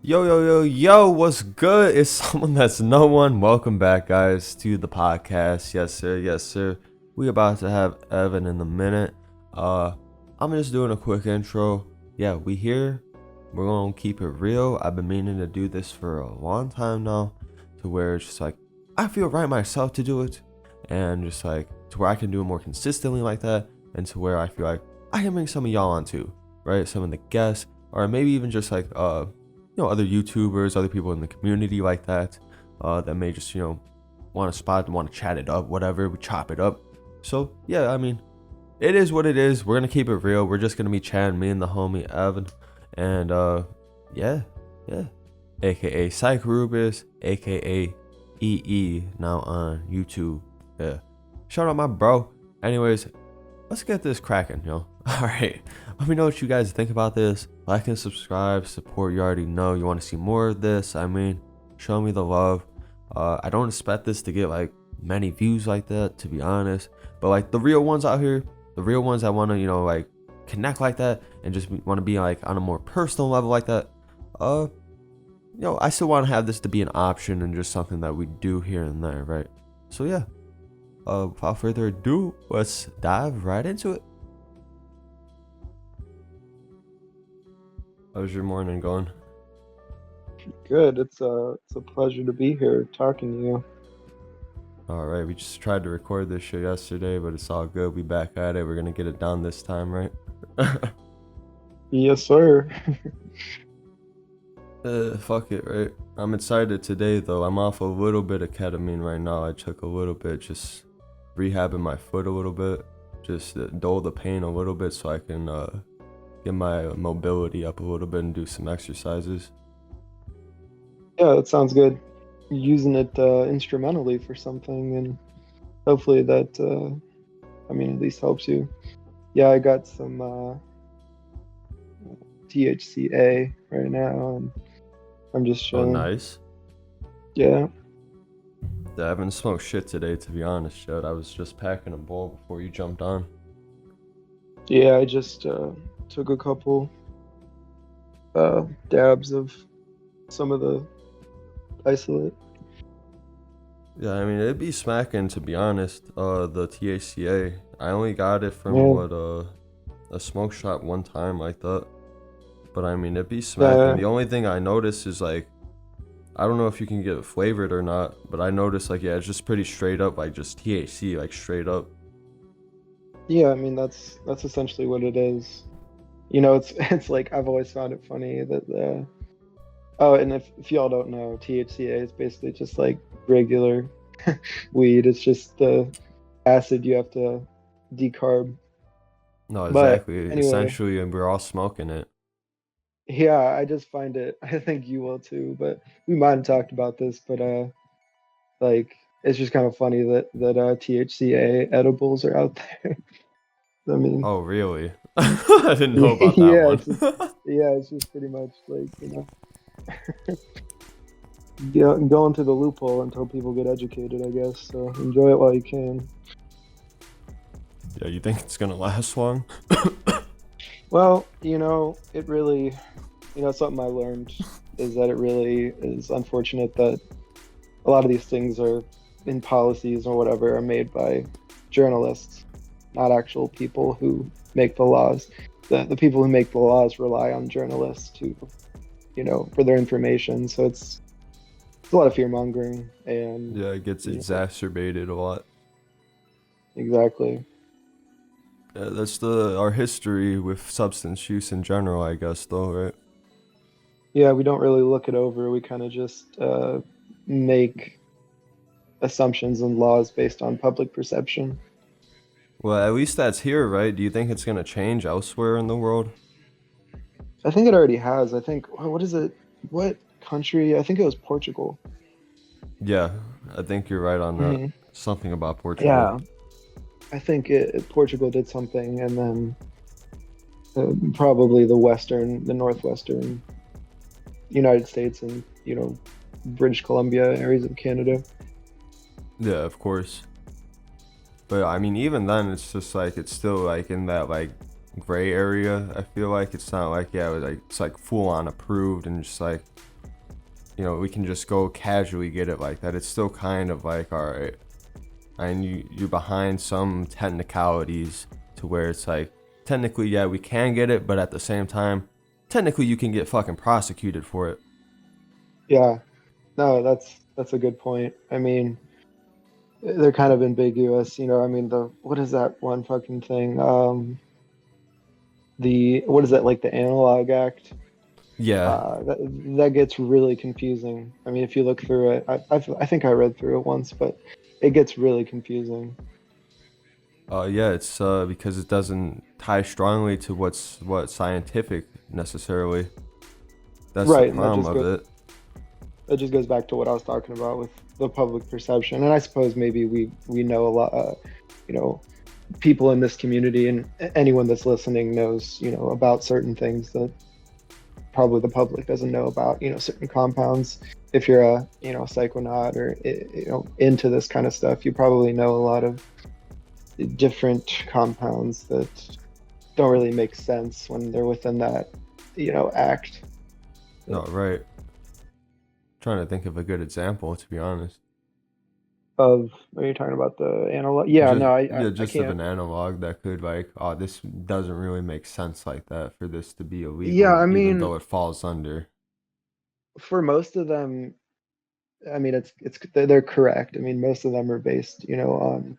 Yo, what's good? It's someone that's no one. Welcome back, guys, to the podcast. Yes, sir. We about to have Evan in a minute. I'm just doing a quick intro. Yeah, we here. We're gonna keep it real. I've been meaning to do this for a long time now, to where it's just like I feel right myself to do it, and just like to where I can do it more consistently like that, and to where I feel like I can bring some of y'all on too, right? Some of the guests, or maybe even just like other YouTubers, other people in the community like that, that may just, want to spot, want to chat it up, whatever, we chop it up. So, yeah, I mean, it is what it is. We're going to keep it real. We're just going to be chatting, me and the homie Evan. And, yeah. AKA Psych Rubus, AKA EE, now on YouTube. Yeah. Shout out my bro. Anyways, let's get this cracking, yo. Alright, let me know what you guys think about this. Like and subscribe, support, you already know. You want to see more of this, show me the love. I don't expect this to get like many views like that, to be honest. But like the real ones out here, the real ones that want to, like connect like that and just want to be like on a more personal level like that. I still want to have this to be an option and just something that we do here and there, right? So yeah, without further ado, let's dive right into it. How's your morning going? Good. It's a pleasure to be here talking to you. Alright, we just tried to record this shit yesterday, but it's all good. We back at it. We're gonna get it done this time, right? Yes, sir. Fuck it, right? I'm excited today, though. I'm off a little bit of ketamine right now. I took a little bit, just rehabbing my foot a little bit, just dull the pain a little bit so I can get my mobility up a little bit and do some exercises. Yeah, that sounds good. You're using it instrumentally for something, and hopefully that, at least helps you. Yeah, I got some THCA right now, and I'm just Oh, chilling. nice. Yeah. I haven't smoked shit today, to be honest, Jud. I was just packing a bowl before you jumped on. Yeah, I just took a couple dabs of some of the isolate. Yeah, I mean, it'd be smacking, to be honest. The THCA. I only got it from Yeah. a smoke shop one time like that. But I mean, it'd be smacking. Yeah. The only thing I noticed is like, I don't know if you can get it flavored or not, but I noticed like, yeah, it's just pretty straight up, like just THC, like straight up. Yeah, I mean that's essentially what it is. It's it's like I've always found it funny that the oh, and if y'all don't know, THCA is basically just like regular weed. It's just the acid you have to decarb. No, But exactly. anyway, Essentially, and we're all smoking it. yeah, I just find it. I think you will too, but we might have talked about this, but like it's just kind of funny that THCA edibles are out there. I mean, Oh, really? I didn't know about that yeah, one. it's just pretty much like, going to the loophole until people get educated, I guess. So enjoy it while you can. Yeah, you think it's gonna last long? Well, it really, something I learned is that it really is unfortunate that a lot of these things are in policies or whatever are made by journalists, not actual people who make the laws. The people who make the laws rely on journalists to, for their information. So it's a lot of fear mongering and, Yeah, it gets you know, exacerbated a lot. exactly. Yeah, that's our history with substance use in general, I guess, though, right? Yeah, we don't really look it over. We kind of just make assumptions and laws based on public perception. Well, at least that's here, right? Do you think it's gonna change elsewhere in the world? I think it already has. I think, what is it? What country? I think it was Portugal. Yeah, I think you're right on that. Hmm. Something about Portugal. Yeah, I think Portugal did something, and then probably the northwestern United States, and British Columbia areas of Canada. Yeah, of course. But I mean, even then, it's just like it's still like in that like gray area. I feel like it's not like, yeah, it's like full on approved and just like we can just go casually get it like that. It's still kind of like, all right, and you're behind some technicalities to where it's like, technically, yeah, we can get it, but at the same time, technically you can get fucking prosecuted for it. Yeah. No, that's a good point. I mean, they're kind of ambiguous, you know. I mean, the what is that one fucking thing? The what is that, like the Analog Act? Yeah. That gets really confusing. I mean, if you look through it, I think I read through it once, but it gets really confusing. Yeah, it's because it doesn't tie strongly to what scientific necessarily. That's the Right, and problem of it. that just goes back to what I was talking about with the public perception. And I suppose maybe we know a lot, you know, people in this community and anyone that's listening knows, you know, about certain things that probably the public doesn't know about, you know, certain compounds. If you're a, you know, psychonaut or, you know, into this kind of stuff, you probably know a lot of different compounds that don't really make sense when they're within that, you know, act. No, right. Trying to think of a good example, to be honest. Of, are you talking about the analog? Yeah, Just no, yeah, I just of can't. an analog that could like, oh, this doesn't really make sense like that for this to be Yeah, illegal, I even mean, though it falls under. for most of them, I mean, it's they're correct. I mean, most of them are based, you know,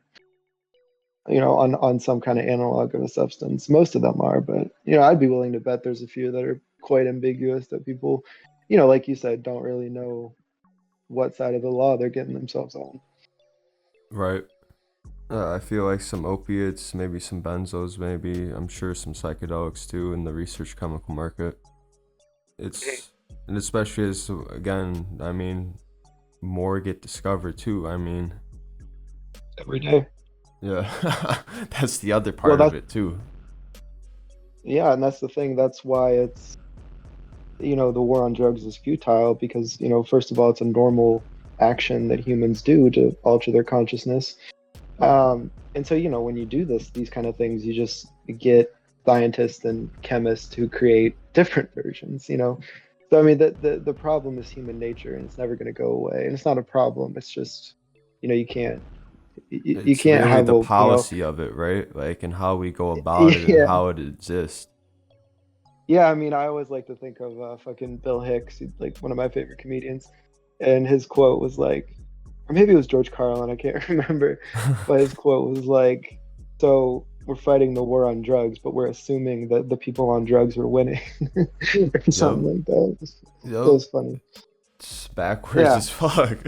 on some kind of analog of a substance. Most of them are, but you know, I'd be willing to bet there's a few that are quite ambiguous that people, you know, like you said, don't really know what side of the law they're getting themselves on. Right. I feel like some opiates, maybe some benzos, maybe I'm sure some psychedelics too in the research chemical market. It's and especially as again, I mean, more get discovered too. I mean, Every day. yeah, that's the other Well, part of that's it too. yeah, and that's the thing. That's why it's, you know, the war on drugs is futile because, you know, first of all, it's a normal action that humans do to alter their consciousness. And so, you know, when you do these kind of things, you just get scientists and chemists who create different versions, you know. So I mean, the problem is human nature, and it's never going to go away. And it's not a problem. It's just, you know, you It's can't really have the a, you know, policy of it, right? Like, and how we go about it and yeah, how it exists. yeah. I mean, I always like to think of fucking Bill Hicks, he's like one of my favorite comedians, and his quote was like, or maybe it was George Carlin, I can't remember, but his quote was like, "So we're fighting the war on drugs, but we're assuming that the people on drugs are winning," or Yep, something like that. It yep. was funny. It's backwards Yeah, as fuck.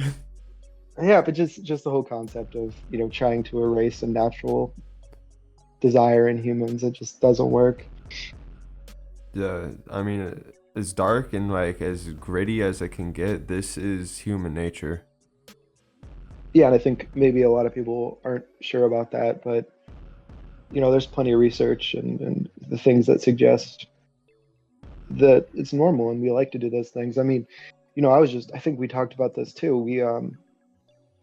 yeah, but just the whole concept of, you know, trying to erase a natural desire in humans, it just doesn't work. Yeah, I mean, as dark and like as gritty as it can get, this is human nature. Yeah, and I think maybe a lot of people aren't sure about that, but you know, there's plenty of research and the things that suggest that it's normal and we like to do those things. I mean, you know, I think we talked about this too.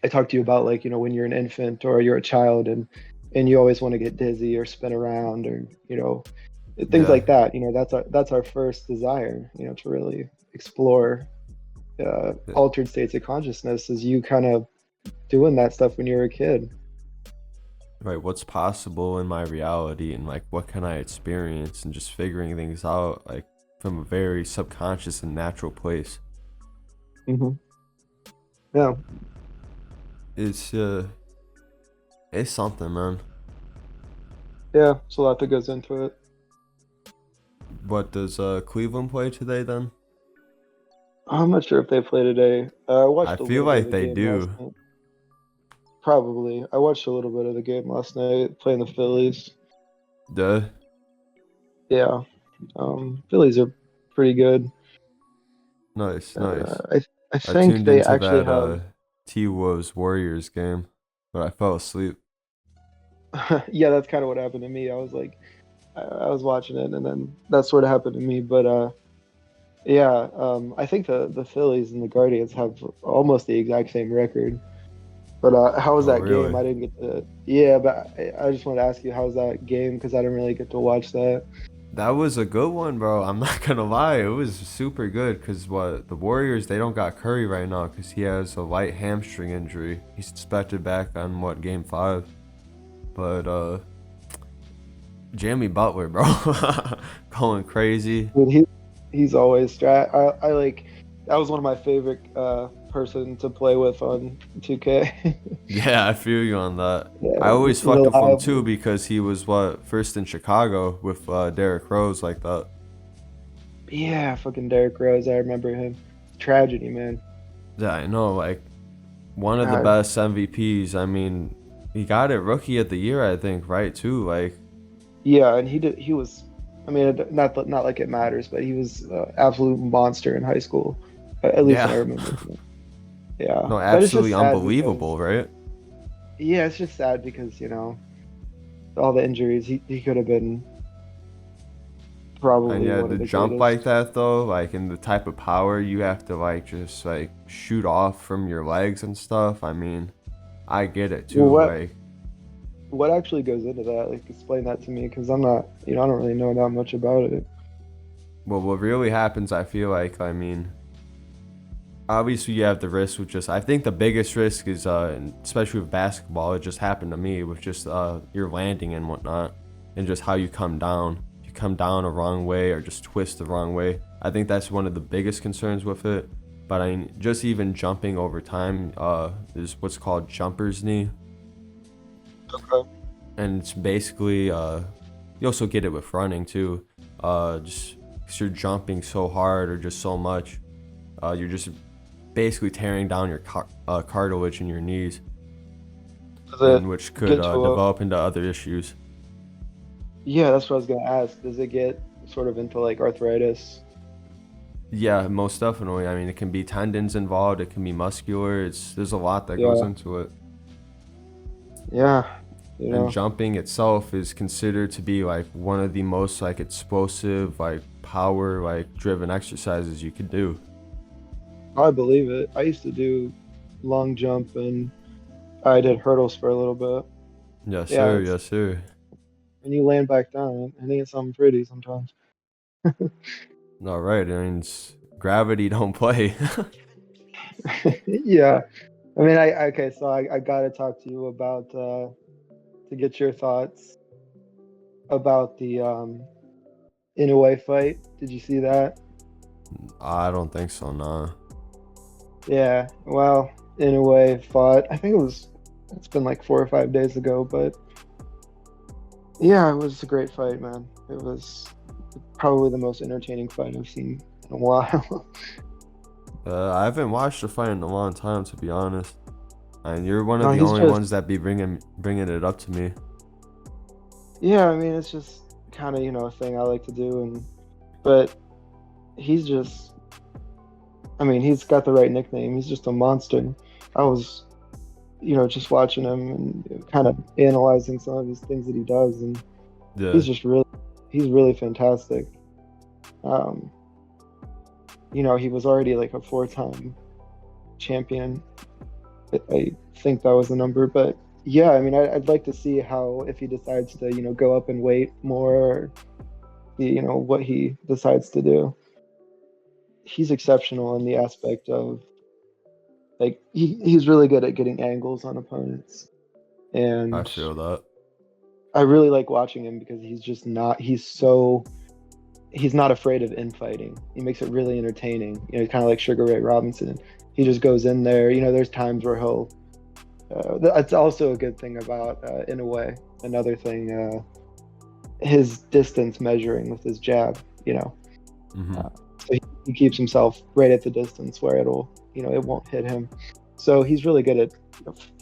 I talked to you about, like, you know, when you're an infant or you're a child and you always want to get dizzy or spin around or, you know, things Yeah, like that. You know, that's our first desire, you know, to really explore yeah, altered states of consciousness, is you kind of doing that stuff when you were a kid. right. What's possible in my reality and like what can I experience and just figuring things out like from a very subconscious and natural place. Hmm. Yeah, It's it's something, man. yeah, it's a lot that goes into it. What does Cleveland play today then? I'm not sure if they play today. I I watched a feel little bit of like the they game last do. night. Probably. I watched a little bit of the game last night playing the Phillies. Duh. Yeah, Phillies are pretty good. Nice, nice. I I think tuned they into actually that have. T Wolves Warriors game, but I fell asleep. Yeah, that's kind of what happened to me. I was like, I was watching it, and then that sort of happened to me. But yeah, I think the Phillies and the Guardians have almost the exact same record. But how was Oh that game? really? I didn't get to. Yeah, but I just wanted to ask you, how was that game? Because I didn't really get to watch that. That was a good one, bro. I'm not gonna lie. It was super good because what the Warriors, they don't got Curry right now because he has a light hamstring injury. He's expected back on what, game 5. But Jimmy Butler, bro, going crazy. Dude, he's always I like that was one of my favorite person to play with on 2K. Yeah, I feel you on that. Yeah, I always fucked with him too reliable. because he was what, first in Chicago with Derrick Rose like that. Yeah, fucking Derrick Rose. I remember him. Tragedy, man. Yeah, I know, like one of the God. best MVPs. I mean, he got it Rookie of the Year, I think, right too. Like, Yeah, and he did. He was. I mean, not like it matters, but he was absolute monster in high school. At least I yeah, remember. Yeah, no, but it's just absolutely sad because unbelievable, right? yeah, it's just sad because all the injuries. He could have been And probably yeah, one to of the jump like greatest. that though, like in the type of power you have to like just like shoot off from your legs and stuff. I mean, I get it Well, too. Like, what actually goes into that? Like, explain that to me because I'm not. I don't really know that much about it. well, what really happens, I feel like, I mean, obviously you have the risk with just, I think the biggest risk is, and especially with basketball, it just happened to me with just your landing and whatnot, and just how you come down. If you come down a wrong way or just twist the wrong way, I think that's one of the biggest concerns with it. But I mean, just even jumping over time is what's called jumper's knee, Okay. and it's basically you also get it with running too. Just 'cause you're jumping so hard or just so much, you're just basically tearing down your cartilage in your knees, Does and it which could get to a? develop into other issues. Yeah, that's what I was gonna ask. Does it get sort of into like arthritis? Yeah, most definitely. I mean, it can be tendons involved. It can be muscular. There's a lot that goes Yeah, into it. yeah. And jumping itself is considered to be like one of the most like explosive, like power, like driven exercises you could do. I believe it. I used to do long jump and I did hurdles for a little bit. Yes, Yeah, sir. it's Yes, sir. when you land back down, I think it's something pretty sometimes. All right. I mean, gravity don't play. Yeah. I mean, okay, so I gotta talk to you about to get your thoughts about the Inoue fight. Did you see that? I don't think so. Nah. Yeah. Well, Inoue fought. I think it's been like 4 or 5 days ago, but yeah, it was a great fight, man. It was probably the most entertaining fight I've seen in a while. I haven't watched a fight in a long time, to be honest. And you're one of No, the he's only just ones that be bringing it up to me. yeah. I mean, it's just kind of a thing I like to do, but he's just. I mean, he's got the right nickname. He's just a monster. I was, just watching him and kind of analyzing some of his things that he does, and Yeah. he's just he's really fantastic. Um, he was already like a 4-time champion. I think that was the number, but yeah, I mean, I'd like to see how if he decides to, go up and weight more, or, what he decides to do. He's exceptional in the aspect of like he's really good at getting angles on opponents, I and feel that. I really like watching him because he's not afraid of infighting. He makes it really entertaining. Kind of like Sugar Ray Robinson. He just goes in there. There's times where he'll. That's also a good thing about, in a way, another thing, his distance measuring with his jab. Hmm. So he keeps himself right at the distance where it won't hit him. So he's really good at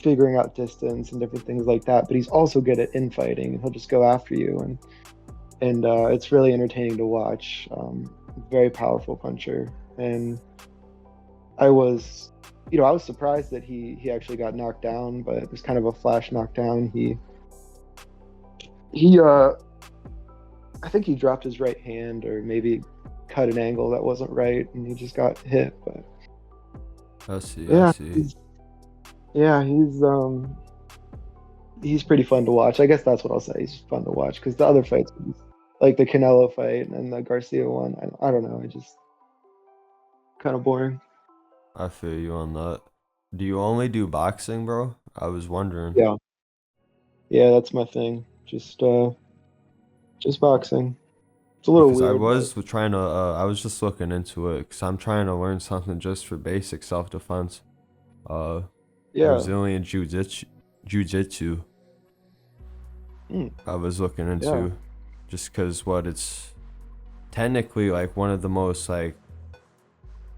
figuring out distance and different things like that. But he's also good at infighting, and he'll just go after you, and it's really entertaining to watch. Very powerful puncher, and I was, I was surprised that he actually got knocked down, but it was kind of a flash knockdown. He I think he dropped his right hand or maybe cut an angle that wasn't right, and he just got hit. But I see. I yeah, see. yeah, he's pretty fun to watch. I guess that's what I'll say. He's fun to watch because the other fights were like the Canelo fight and the Garcia one. I don't know. I just kind of boring. I feel you on that. Do you only do boxing, bro? I was wondering. Yeah, yeah, that's my thing. Just boxing. It's a little Because weird, but I was just looking into it because I'm trying to learn something just for basic self-defense. Uh, yeah, Brazilian jiu-jitsu. mm, I was looking yeah, into just because it's technically like one of the most like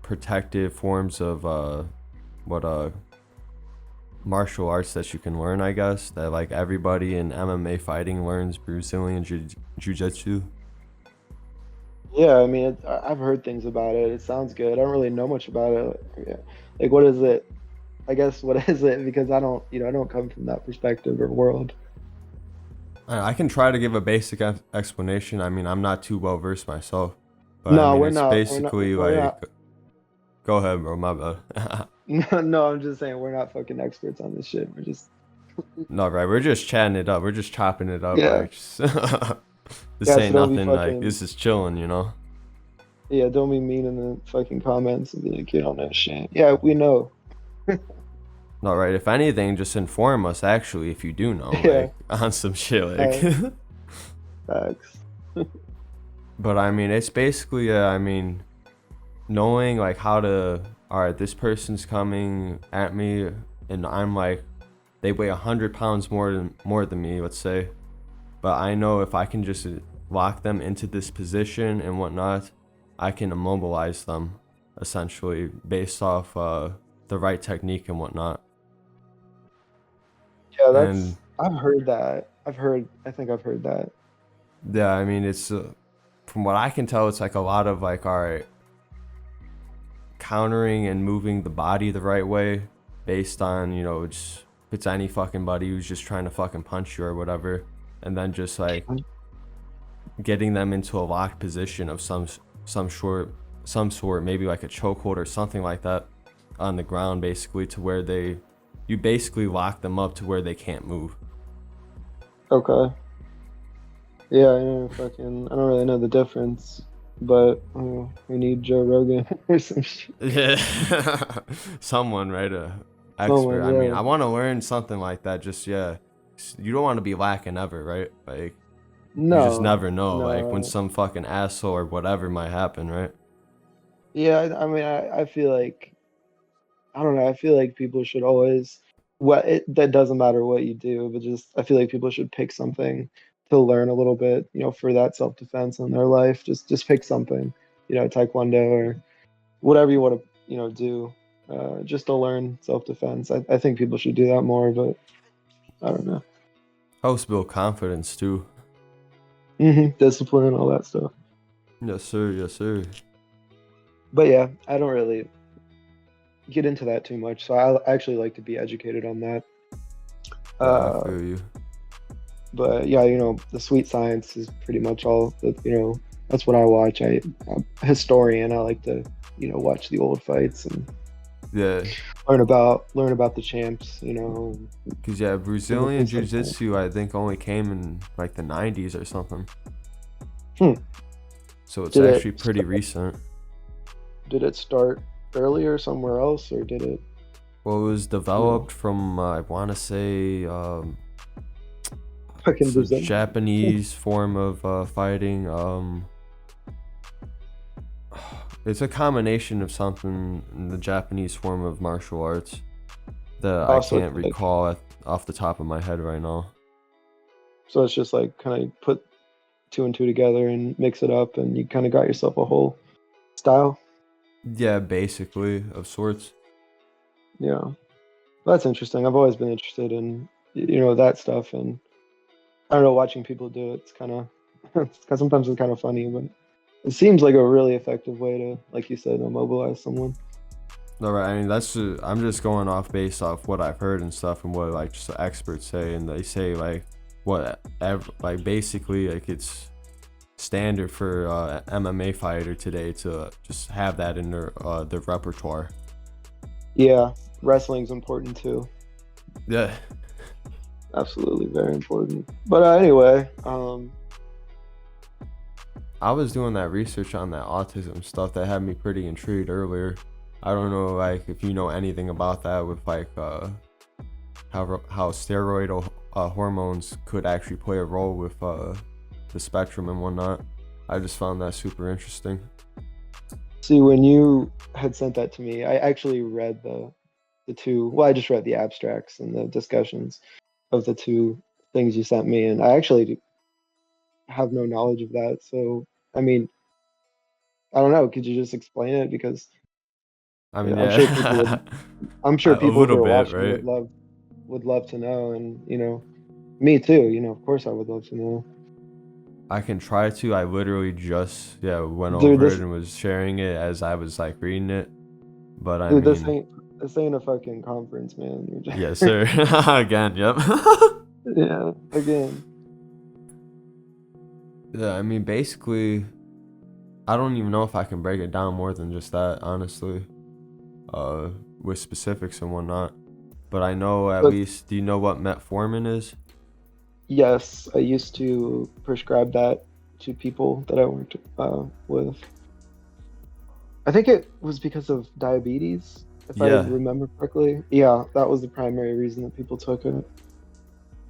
protective forms of what martial arts that you can learn, I guess, that like everybody in MMA fighting learns Brazilian jiu-jitsu. yeah. I mean, I've heard things about it. It sounds good. I don't really know much about it. Yeah. Like, what is it? I guess what is it? Because I don't, I don't come from that perspective or world. I can try to give a basic explanation. I mean, I'm not too well versed myself, but I No, mean, we're it's not. basically We're like, not. go ahead, bro, my bad. No, no, I'm just saying we're not fucking experts on this shit. We're just, No, right, we're just chatting it up. We're just chopping it up. yeah, Like, just, this yeah. So ain't don't be nothing. Like, fucking, this is chilling, you know? yeah, don't be mean in the fucking comments and be like, you don't know shit. Yeah, we know. No, right. If anything, just inform us, actually, if you do know, Yeah, like, on some shit, uh, like. facts. But I mean, it's basically, I mean, knowing like how to, all right, this person's coming at me, and I'm like, they weigh 100 pounds more than me, let's say, but I know if I can just lock them into this position and whatnot, I can immobilize them, essentially based off the right technique and whatnot. Yeah, And I've heard that. I think I've heard that. yeah, I mean, it's from what I can tell, it's like a lot of like, all right, countering and moving the body the right way based on, just if it's any fucking buddy who's just trying to fucking punch you or whatever, and then just like getting them into a locked position of some sort, maybe like a chokehold or something like that on the ground, basically to where you basically lock them up to where they can't move. Okay. Yeah, I know fucking. I don't really know the difference, but we need Joe Rogan or some shit. Yeah. Someone, right? A expert. Someone, I mean, yeah. I want to learn something like that. Just, yeah. You don't want to be lacking ever, right? Like, you just No, never know, like, when no. some fucking asshole or whatever might happen, right? Yeah, I mean, I feel like I don't know. I feel like people should always that doesn't matter what you do, but just I feel like people should pick something to learn a little bit, for that self-defense in their life. Just pick something, taekwondo or whatever you want to, do, just to learn self-defense. I think people should do that more, but I don't know. Helps build confidence, too. Discipline, all that stuff. Yes, sir. Yes, sir. But yeah, I don't really get into that too much. So I actually like to be educated on that. Yeah, I Uh, feel you. but yeah, the sweet science is pretty much all that, that's what I watch. I'm a historian. I like to, watch the old fights and Yeah. learn about the champs, Because, yeah, and Brazilian things like that. Jiu-Jitsu, I think, only came in, like, the 90s or something. Hmm. So it's Did actually it pretty st- recent. did it start earlier somewhere else, or did it, Well, it was you know, developed from, I want to say, fucking it's a Brazil? Japanese form of fighting. It's a combination of something in the Japanese form of martial arts that I Also, can't recall off the top of my head right now. so it's just like kind of put two and two together and mix it up, and you kind of got yourself a whole style. Yeah, basically, of sorts. Yeah, that's interesting. I've always been interested in that stuff, and I don't know, watching people do it. It's kind of because sometimes it's kind of funny, but it seems like a really effective way to, like you said, immobilize someone. No, right. I mean, I'm just going off based off what I've heard and stuff and what like just the experts say, and they say like like basically like it's standard for MMA fighter today to just have that in their repertoire. Yeah, wrestling's important too. Yeah. Absolutely, very important. But anyway, I was doing that research on that autism stuff that had me pretty intrigued earlier. I don't know, like, if you know anything about that with like how steroidal hormones could actually play a role with the spectrum and whatnot. I just found that super interesting. See, when you had sent that to me, I actually read the two. Well, I just read the abstracts and the discussions of the two things you sent me, and I actually have no knowledge of that. So, I mean, I don't know. Could you just explain it? Because I mean, I'm sure people would. yeah, I'm sure a people who little are bit, watching right? would love to know, and me too. Of course, I would love to know. I can try to. I literally just went Dude, over it this and was sharing it as I was like reading it. But I dude, mean, this ain't a fucking conference, man. yes, sir. Again, yep. Yeah, again. Yeah, I mean, basically, I don't even know if I can break it down more than just that, honestly, with specifics and whatnot. But I know at But least, do you know what metformin is? yes, I used to prescribe that to people that I worked with. I think it was because of diabetes, if I Yeah, remember correctly. Yeah, that was the primary reason that people took it.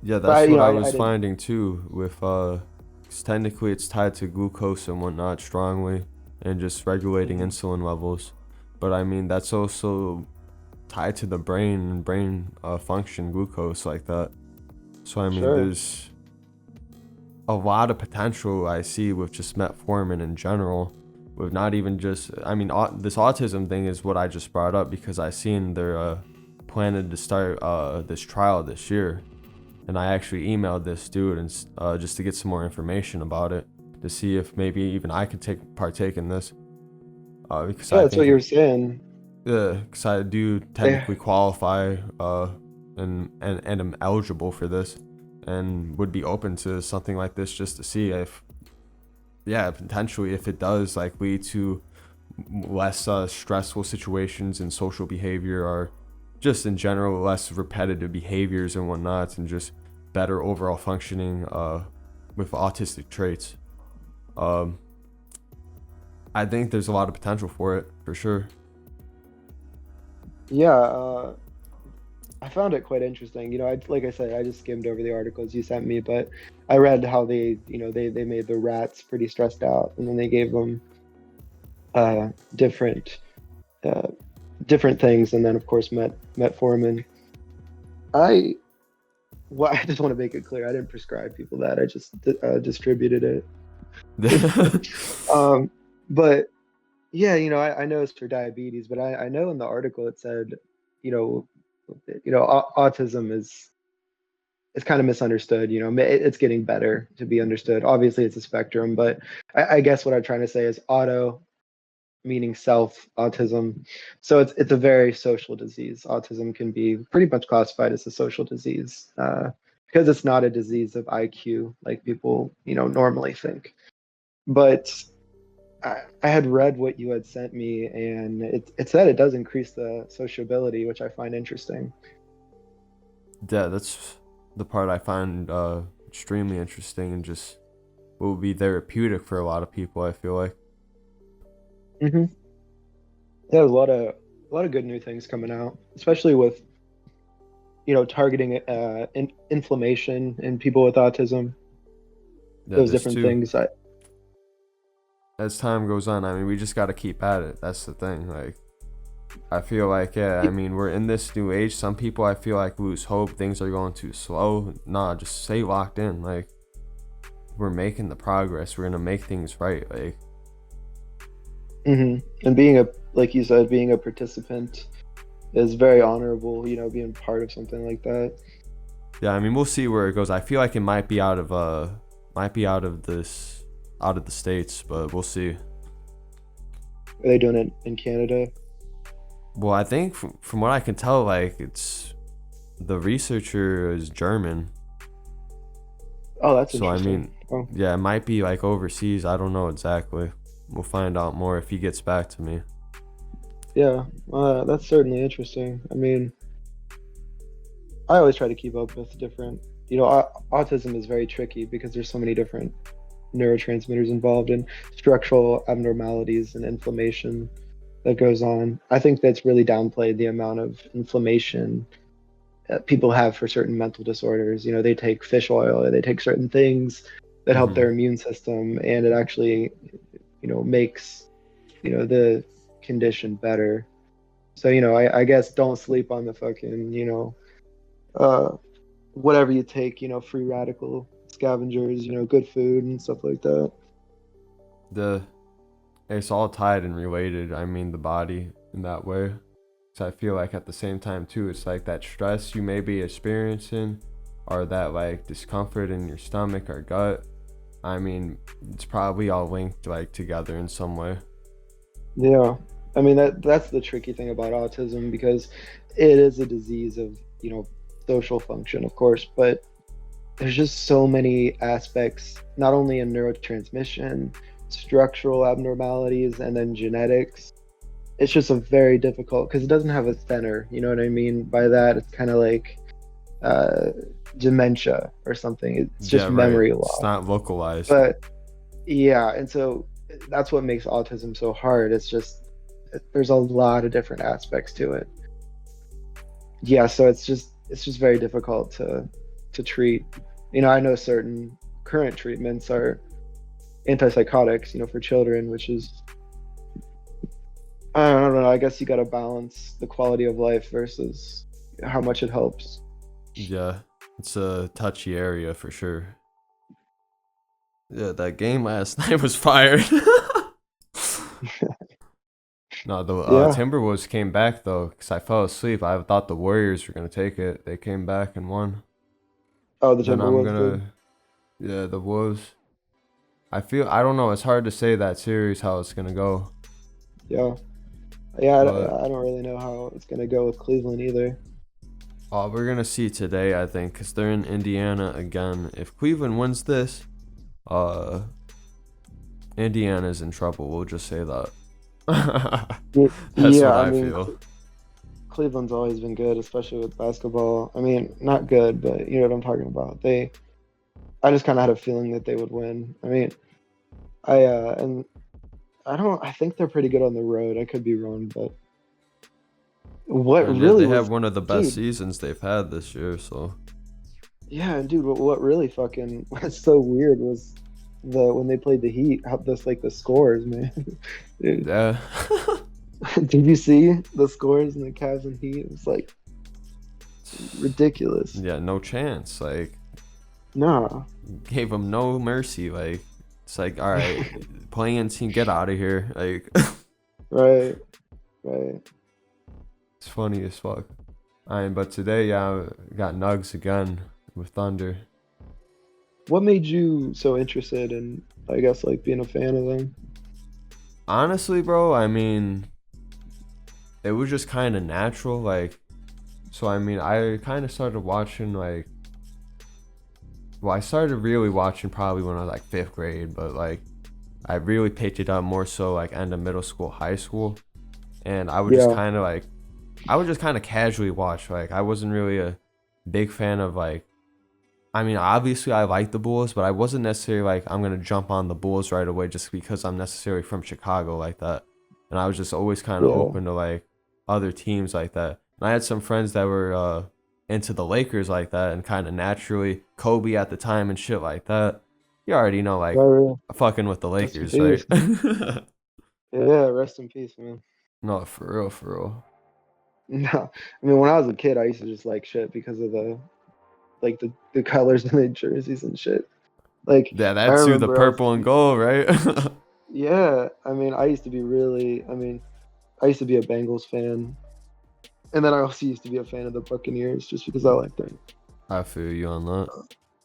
yeah, But that's what I I was didn't. finding too. With 'cause technically it's tied to glucose and whatnot strongly, and just regulating Mhm. insulin levels. But I mean, that's also tied to the brain and brain function, glucose like that. So I mean, Sure. there's a lot of potential I see with just metformin in general, with not even just, I mean, this autism thing is what I just brought up because I seen they're planning to start this trial this year, and I actually emailed this dude and just to get some more information about it, to see if maybe even I could partake in this, because Yeah, I that's what think you were saying. because I do They, technically qualify and am eligible for this, and would be open to something like this just to see if, yeah, potentially if it does like lead to less stressful situations in social behavior, or just in general less repetitive behaviors and whatnot, and just better overall functioning with autistic traits. um I think there's a lot of potential for it for sure. yeah, I found it quite interesting. Like I said, I just skimmed over the articles you sent me, but I read how they made the rats pretty stressed out, and then they gave them uh, different uh, different things, and then of course metformin. I I just want to make it clear, I didn't prescribe people that. I just distributed it. um, but yeah, I know it's for diabetes, but I know in the article it said, you know, autism is it's kind of misunderstood. It's getting better to be understood. Obviously, it's a spectrum, but I guess what I'm trying to say is auto meaning self, autism. So it's a very social disease. Autism can be pretty much classified as a social disease because it's not a disease of IQ like people normally think. But I had read what you had sent me, and it said it does increase the sociability, which I find interesting. Yeah, that's the part I find extremely interesting, and just will be therapeutic for a lot of people, I feel like. Hmm. There's a lot of good new things coming out, especially with targeting inflammation in people with autism. Yeah, Those this different too. things. As time goes on, I mean, we just got to keep at it. That's the thing. Like, I feel like, yeah, I mean, we're in this new age. Some people, I feel like, lose hope. Things are going too slow. Nah, just stay locked in. Like, we're making the progress. We're gonna make things right. Like, And like you said, being a participant is very honorable. Being part of something like that. yeah, I mean, we'll see where it goes. I feel like it might be out of out of the states, but we'll see. Are they doing it in Canada? Well, I think from what I can tell, like, it's the researcher is German. Oh, that's So I interesting. mean, Oh, yeah, it might be like overseas. I don't know exactly. We'll find out more if he gets back to me. yeah. That's certainly interesting. I mean, I always try to keep up with different. Autism is very tricky because there's so many different neurotransmitters involved and structural abnormalities and inflammation that goes on. I think that's really downplayed the amount of inflammation people have for certain mental disorders. They take fish oil, or they take certain things that help Mm-hmm. their immune system, and it actually, makes, the condition better. So, I guess don't sleep on the fucking, uh, whatever you take, free radical scavengers, good food and stuff like that. The It's all tied and related. I mean, the body in that way. So I feel like at the same time too, it's like that stress you may be experiencing, or that like discomfort in your stomach or gut. I mean, it's probably all linked like together in some way. Yeah. I mean that's the tricky thing about autism because it is a disease of, social function, of course, but there's just so many aspects, not only in neurotransmission, structural abnormalities, and then genetics. It's just a very difficult because it doesn't have a center. You know what I mean by that? It's kind of like uh, dementia or something. It's Yeah, just right. memory It's loss. not localized. But yeah, and so that's what makes autism so hard. It's just there's a lot of different aspects to it. Yeah, so it's just very difficult to treat. I know certain current treatments are antipsychotics, for children, which is I don't know. I guess you got to balance the quality of life versus how much it helps. Yeah, it's a touchy area for sure. Yeah, that game last night was fire. No, the Yeah. Timberwolves came back though, because I fell asleep. I thought the Warriors were gonna take it. They came back and won. Oh, the Then I'm Timberwolves did. gonna, yeah, the Wolves. I don't know. It's hard to say that series how it's gonna go, Yeah. Yeah. but I don't really know how it's gonna go with Cleveland either. we're gonna see today. I think because they're in Indiana again. If Cleveland wins this, uh, Indiana's in trouble. We'll just say that. That's what Yeah. I I mean, feel. Cleveland's always been good, especially with basketball. I mean, not good, but you know what I'm talking about. I just kind of had a feeling that they would win. I mean, and I think they're pretty good on the road. I could be wrong, but what And yeah, really they have was, one of the best dude, seasons they've had this year. So yeah, and dude, what really fucking was so weird was when they played the Heat, how this like the scores, man. Dude, yeah, did you see the scores in the Cavs and Heat? It was like ridiculous. yeah, no chance. Like Nah. gave them no mercy. Like it's like, all right, playing team, get out of here. Like Right, right. it's funny as fuck. I mean, but today, yeah, I got Nugs again with Thunder. What made you so interested in, I guess, like being a fan of them? Honestly, bro, I mean, it was just kind of natural. Like, so I mean, I kind of started watching like, well, I started really watching probably when I was like fifth grade, but like, I really picked it up more so like end of middle school, high school, and Yeah, I would just kind of casually watch. Like, I wasn't really a big fan of like. I mean, obviously, I like the Bulls, but I wasn't necessarily like I'm gonna jump on the Bulls right away just because I'm necessarily from Chicago like that. And I was just always kind of yeah, open to like other teams like that. And I had some friends that were into the Lakers like that, and kind of naturally Kobe at the time and shit like that. You already know, right, like right. fucking with the Rest in Lakers, right? peace. Yeah, rest in peace, man. No, for real, for real. No, I mean when I was a kid, I used to just like shit because of the colors in the jerseys and shit. Like Yeah, I that's who the remember I was, purple and gold, right? yeah. I mean I used to be really, I mean I used to be a Bengals fan, and then I also used to be a fan of the Buccaneers just because I like them. I feel you on that.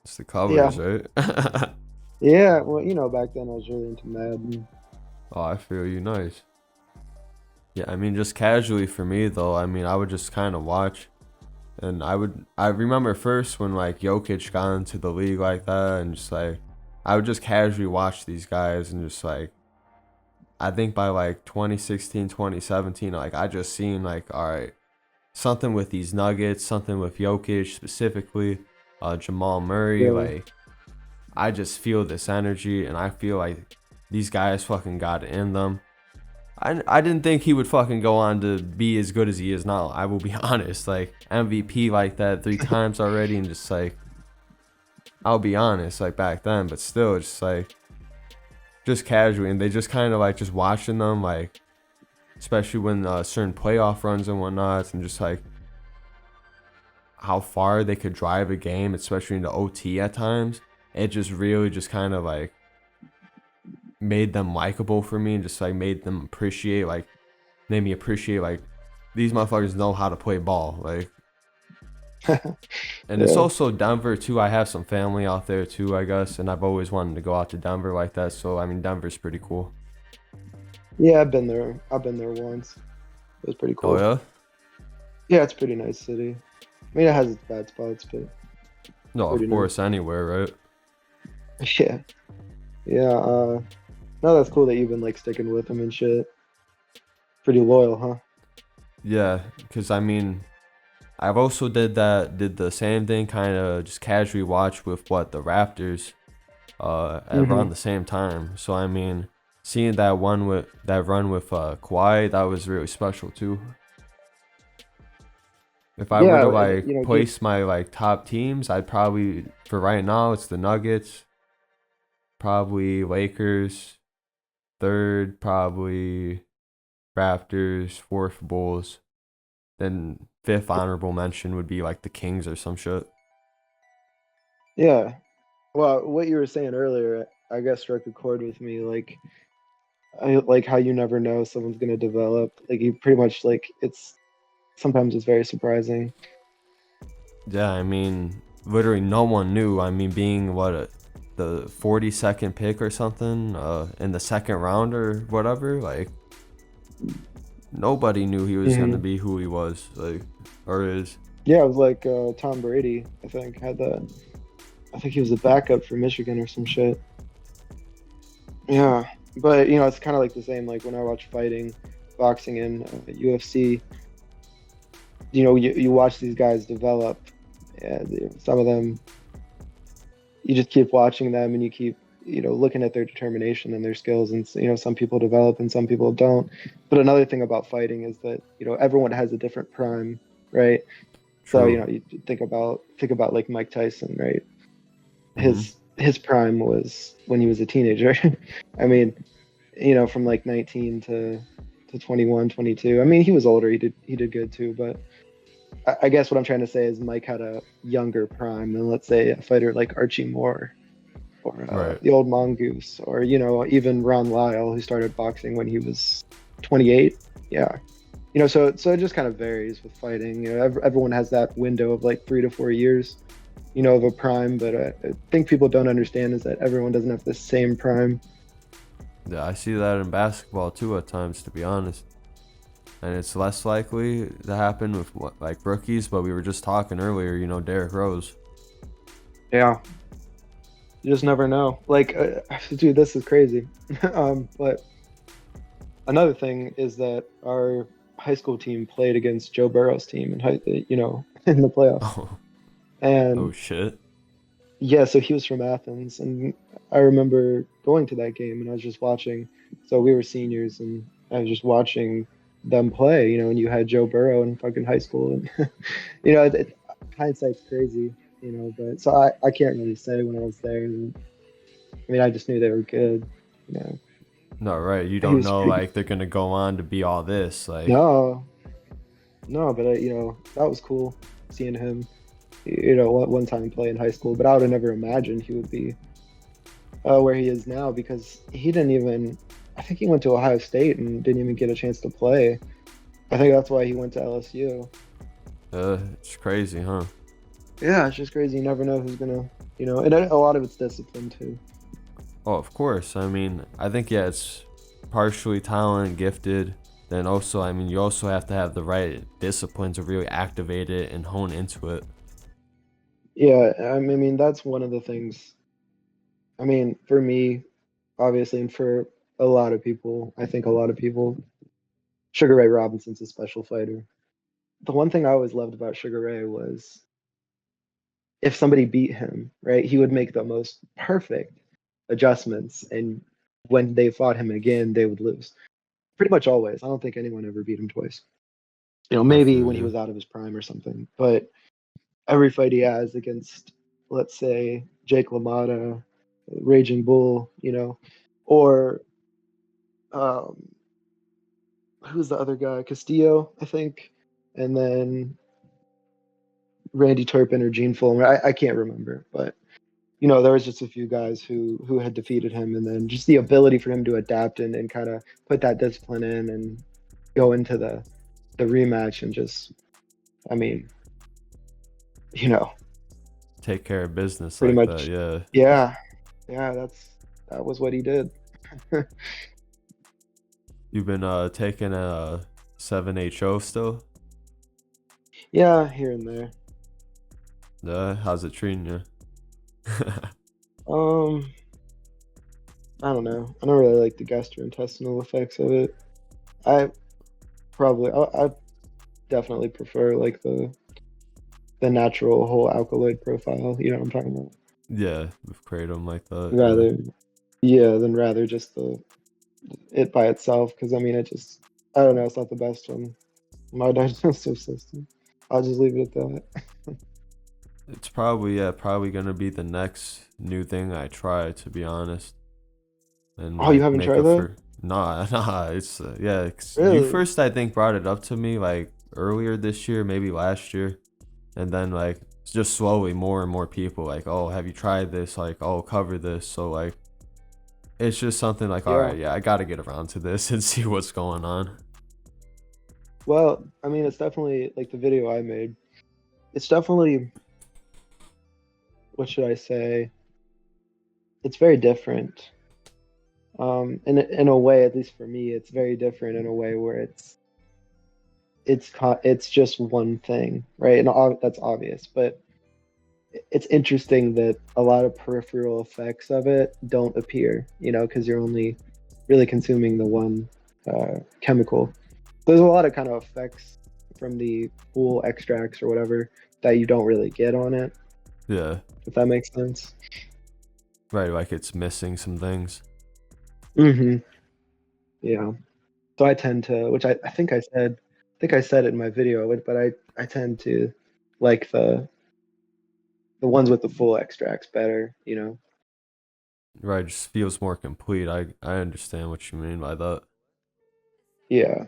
It's the Yeah, colors, right? yeah. Well, back then I was really into Madden. Oh, I feel you. Nice. Yeah, I mean, just casually for me though. I mean, I would just kind of watch, and I remember first when like Jokic got into the league like that, and just like, I would just casually watch these guys, and just like, I think by like 2016, 2017, like I just seen like, all right, something with these Nuggets, something with Jokic specifically, Jamal Murray, Yeah, like I just feel this energy, and I feel like these guys fucking got it in them. I didn't think he would fucking go on to be as good as he is now. I will be honest, like MVP like that 3 times already, and just like I'll be honest, like back then, but still, just like just casually, and they just kind of like just watching them, like especially when certain playoff runs and whatnot, and just like how far they could drive a game, especially into OT at times. It just really just kind of like made them likable for me, and just like made them appreciate, like made me appreciate like these motherfuckers know how to play ball, like. And it's Yeah. also Denver too. I have some family out there too, I guess, and I've always wanted to go out to Denver like that. So I mean, Denver's pretty cool. Yeah, I've been there. I've been there once. It was pretty Oh cool. yeah? Yeah, it's a pretty nice city. I mean, it has its bad spots, but No, pretty of nice. course, anywhere, right? Yeah. Yeah. No, that's cool that you've been like sticking with them and shit. Pretty loyal, huh? Yeah, because I mean, I've also did the same thing, kind of just casually watch with what the Raptors, Mm-hmm. around the same time. So I mean, seeing that run with Kawhi, that was really special too. If I were to Yeah, like just place my like top teams, I'd probably for right now it's the Nuggets, probably Lakers, third probably Raptors, fourth Bulls, then fifth honorable mention would be like the Kings or some shit. yeah. Well, what you were saying earlier, I guess struck a chord with me. Like, I like how you never know someone's gonna develop. Like, you pretty much like it's sometimes it's very surprising. Yeah, I mean, literally no one knew. I mean, being the 42nd pick or something, in the second round or whatever, like nobody knew he was gonna Hmm. be who he was, like, or is. Yeah, it was like Tom Brady. I think had that. I think he was a backup for Michigan or some shit. Yeah, but it's kind of like the same. Like when I watch fighting, boxing, and UFC. You watch these guys develop. And some of them, you just keep watching them, and you keep looking at their determination and their skills. And some people develop and some people don't. But another thing about fighting is that everyone has a different prime, right? So True. you think about like Mike Tyson, right? Mm-hmm. His prime was when he was a teenager. I mean, from like 19 to 21, 22. I mean, he was older. He did good too, but I guess what I'm trying to say is Mike had a younger prime than, let's say, a fighter like Archie Moore or Right. the old Mongoose, or even Ron Lyle, who started boxing when he was 28. Yeah, so it just kind of varies with fighting. Everyone has that window of like 3 to 4 years, of a prime. But I think people don't understand is that everyone doesn't have the same prime. Yeah, I see that in basketball too at times, to be honest. And it's less likely to happen with like rookies, but we were just talking earlier, Derrick Rose. Yeah, you just never know. Like, dude, this is crazy. But another thing is that our high school team played against Joe Burrow's team in the playoffs. Oh, oh And shit. yeah, so he was from Athens, and I remember going to that game, and I was just watching. So we were seniors, and I was just watching them play, and you had Joe Burrow in fucking high school, and hindsight's crazy, but so I can't really say when I was there. I mean, I just knew they were good, you know. No, right. You He don't was know pretty, like they're gonna go on to be all this. Like, no, no, but that was cool seeing him, one time play in high school. But I would have never imagined he would be where he is now, because he didn't even. I think he went to Ohio State and didn't even get a chance to play. I think that's why he went to LSU. it's crazy, huh? Yeah, it's just crazy. You never know who's gonna, and a lot of it's discipline too. Oh, of course. I mean, I think yeah, it's partially talent, gifted. Then also, I mean, you also have to have the right discipline to really activate it and hone into it. Yeah, I mean that's one of the things. I mean, for me, obviously, and for a lot of people, I think a lot of people, Sugar Ray Robinson's a special fighter. The one thing I always loved about Sugar Ray was if somebody beat him, right, he would make the most perfect adjustments, and when they fought him again, they would lose. Pretty much always. I don't think anyone ever beat him twice. I Maybe feel when he you. was out of his prime or something. But every fight he has against, let's say, Jake LaMotta, Raging Bull, or um, who's the other guy? Castillo, I think, and then Randy Turpin or Gene Fullmer. I can't remember, but there was just a few guys who had defeated him, and then just the ability for him to adapt and kind of put that discipline in and go into the rematch and just, I mean, you know, Take care of business pretty like that. much, Yeah. yeah, yeah, that was what he did. You've been taking a 7HO still? Yeah, here and there. Yeah. How's it treating you? Um, I don't know. I don't really like the gastrointestinal effects of it. I I definitely prefer like the natural whole alkaloid profile. You know what I'm talking about? Yeah, with kratom like that. Yeah. Rather, yeah, than rather just the it by itself. Because I mean, I don't know. It's not the best on my digestive system. I'll just leave it at that. It's probably gonna be the next new thing I try, to be honest, and Oh, you like haven't make tried up that? for. Nah, nah. It's yeah. 'Cause you Really? first, I think, brought it up to me like earlier this year, maybe last year, and then like just slowly more and more people like, oh, have you tried this? Like, oh, cover this. So like, it's just something like, all Yeah. right, yeah, I gotta get around to this and see what's going on. Well, I mean, it's definitely like the video I made. It's definitely, what should I say? It's very different. In a way, at least for me, it's very different in a way where it's just one thing, right? And that's obvious, but it's interesting that a lot of peripheral effects of it don't appear, because you're only really consuming the one chemical. There's a lot of kind of effects from the pool extracts or whatever that you don't really get on it, Yeah, if that makes sense. right. Like it's missing some things. Mm-hmm. Yeah. So I tend to, which I think I said it in my video, but I tend to like the ones with the full extracts better. Right, just feels more complete. I understand what you mean by that. Yeah.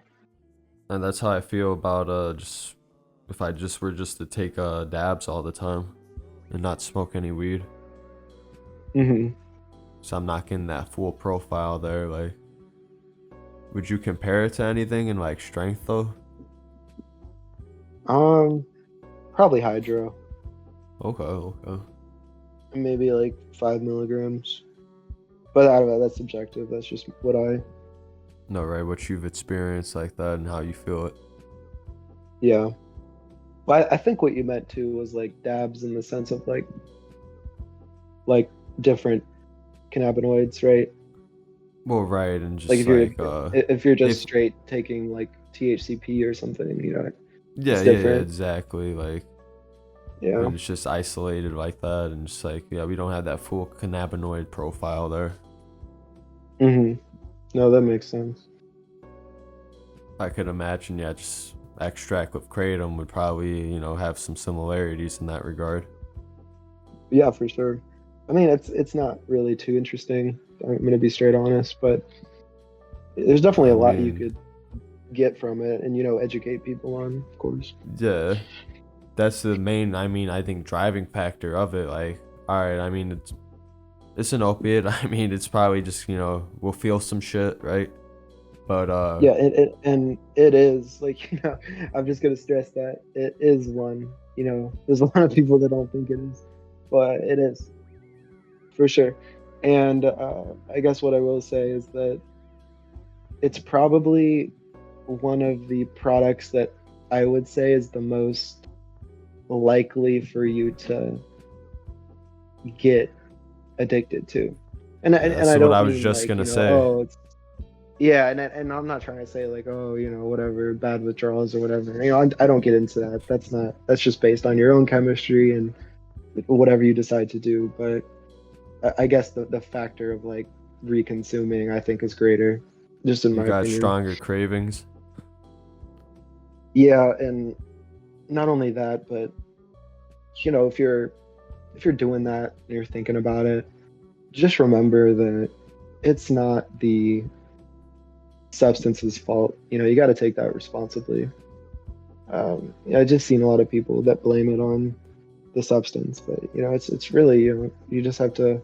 And that's how I feel about just if I just were just to take dabs all the time and not smoke any weed. Hmm. So I'm not getting that full profile there. Like, would you compare it to anything in like strength though? Um, Probably hydro, Okay, okay. maybe like 5 milligrams. But I don't know. That's subjective. That's just what I. No, right, what you've experienced like that and how you feel it. Yeah. Well, I think what you meant too was like dabs in the sense of like different cannabinoids, right? Well, right, and Like just like if you're just if straight taking like THCP or something, yeah, it's yeah, yeah, different. exactly. Like Yeah. when it's just isolated like that and just like yeah, we don't have that full cannabinoid profile there. Hmm. No, that makes sense. I could imagine, yeah, just extract with kratom would probably, have some similarities in that regard. Yeah, for sure. I mean, it's not really too interesting. I'm gonna be straight honest, but there's definitely I a lot you mean, could get from it, and educate people on, of course. yeah, that's the main, I think driving factor of it. Like, all right, it's an opiate. I mean, it's probably just, we'll feel some shit, right? But Yeah, and it is like I'm just gonna stress that it is one. There's a lot of people that don't think it is, but it is for sure. And I guess what I will say is that it's probably one of the products that I would say is the most likely for you to get addicted to. And yeah, and that's I what don't I was mean just like, gonna say. oh, it's yeah, and I'm not trying to say like, oh, whatever, bad withdrawals or whatever. I don't get into that. That's just based on your own chemistry and whatever you decide to do. But I guess the factor of like reconsuming, I think, is greater, just in You my got opinion. stronger cravings. Yeah, and not only that, but if you're doing that and you're thinking about it, just remember that it's not the substance's fault. You got to take that responsibly. Yeah, I just seen a lot of people that blame it on the substance, but it's really you just have to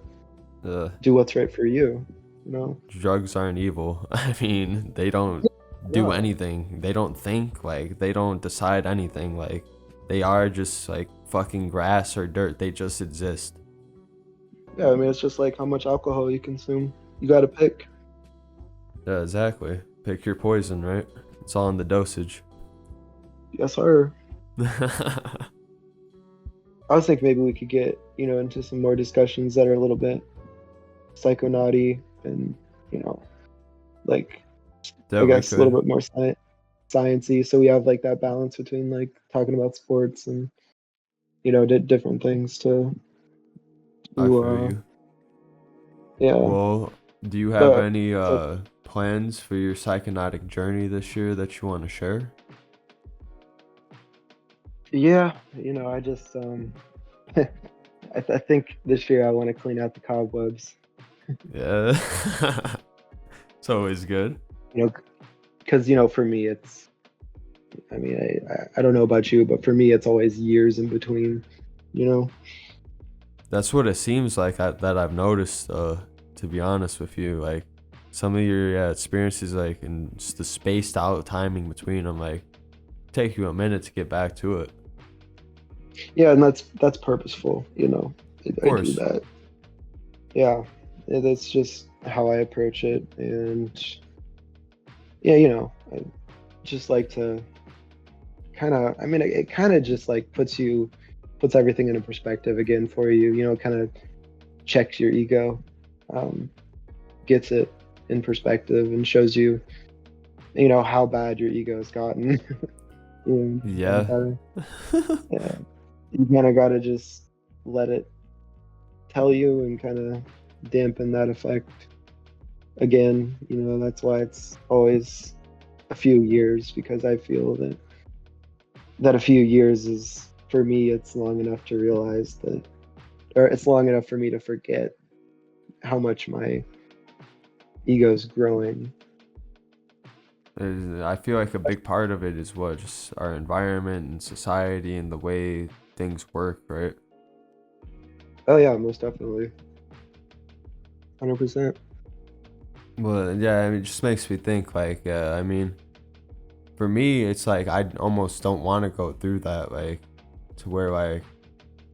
Uh, do what's right for you. You know? drugs aren't evil. I mean, they don't do No. anything. They don't think, like, they don't decide anything. Like, they are just like fucking grass or dirt. They just exist. Yeah, I mean it's just like how much alcohol you consume. You got to pick. Yeah, exactly. Pick your poison, right? It's all in the dosage. Yes, sir. I was thinking maybe we could get into some more discussions that are a little bit psychonauty and you know like Yeah, I we guess a little could. bit more sciencey, so we have like that balance between like talking about sports and different things I to feel you. yeah. Well, do you have But any so plans for your psychonatic journey this year that you want to share? yeah, I just I think this year I want to clean out the cobwebs. Yeah. It's always good. You know, because for me it's, I mean, I don't know about you, but for me it's always years in between. You know. That's what it seems like that I've noticed, to be honest with you. Like, some of your experiences, like, and just the spaced out timing between them, like, take you a minute to get back to it. Yeah, and that's purposeful. Of I do course. that. Yeah, that's just how I approach it, and yeah, I just like to kind of. I mean, it kind of just like puts everything into perspective again for you. Kind of checks your ego, um, gets it in perspective, and shows you, how bad your ego has gotten. You kind of Yeah. gotta, yeah, you kind of gotta just let it tell you and kind of dampen that effect again. That's why it's always a few years, because I feel that a few years is, for me, it's long enough to realize that, or it's long enough for me to forget how much my ego's growing. I feel like a big part of it is what, just our environment and society and the way things work, right? Oh yeah, most definitely. 100%. Well, yeah, I mean, it just makes me think, like, I mean, for me, it's like I almost don't want to go through that, like, to where, like,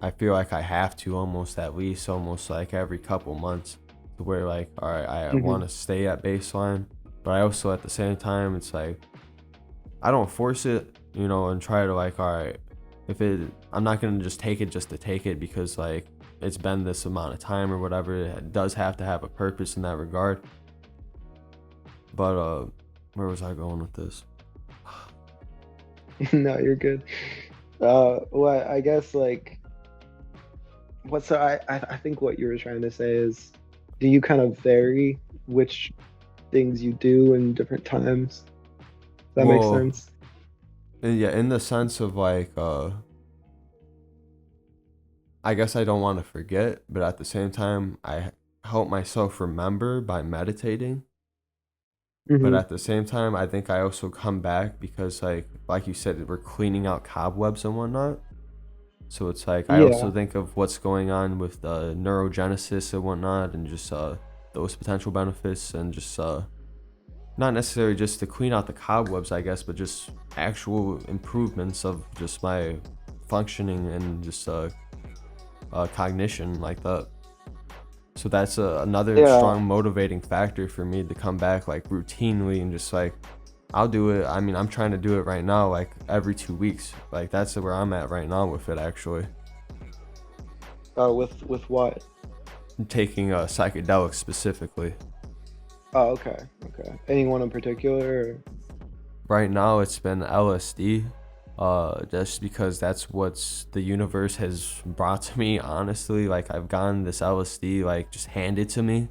I feel like I have to almost, at least almost like every couple months, to where, like, all right, I Hmm. want to stay at baseline, but I also at the same time, it's like I don't force it, and try to, like, all right, if it, I'm not gonna just take it just to take it because, like, it's been this amount of time or whatever. It does have to have a purpose in that regard. But where was I going with this? No, you're good. Well, I guess like I think what you were trying to say is, do you kind of vary which things you do in different times? Does that make Well, sense? yeah, in the sense of, like, I guess I don't want to forget, but at the same time, I help myself remember by meditating. But Hmm. at the same time, I think I also come back because, like you said, we're cleaning out cobwebs and whatnot. So it's like I also Yeah. think of what's going on with neurogenesis and whatnot, and just those potential benefits, and just not necessarily just to clean out the cobwebs, I guess, but just actual improvements of just my functioning and just cognition, like that. So that's another Yeah. strong motivating factor for me to come back, like, routinely, and just, like, I'll do it. I mean, I'm trying to do it right now, like, every 2 weeks. Like, that's where I'm at right now with it, actually. With what? Taking psychedelics specifically. Oh, okay. Okay. Anyone in particular? Right now, it's been LSD, Just because that's what's the universe has brought to me, honestly. Like, I've gotten this LSD like just handed to me,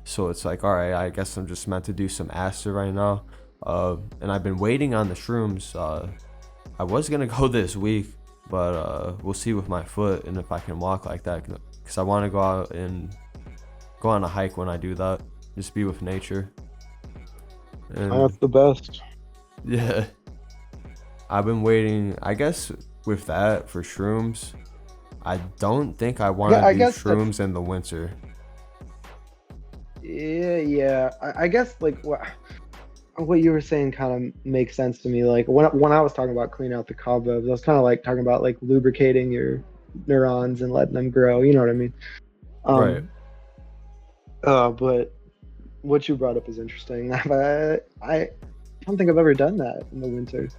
so it's like, all right, I guess I'm just meant to do some acid right now. And I've been waiting on the shrooms. I was gonna go this week, but we'll see with my foot and if I can walk like that, because I want to go out and go on a hike when I do that, just be with nature. That's And the best. yeah, I've been waiting, I guess, with that for shrooms. I don't think I want I to do guess that's shrooms in the winter. yeah. I guess like what you were saying kind of makes sense to me. Like when I was talking about clean out the cobwebs, I was kind of like talking about like lubricating your neurons and letting them grow. You know what I mean? Right. Um. But what you brought up is interesting. I don't think I've ever done that in the winter.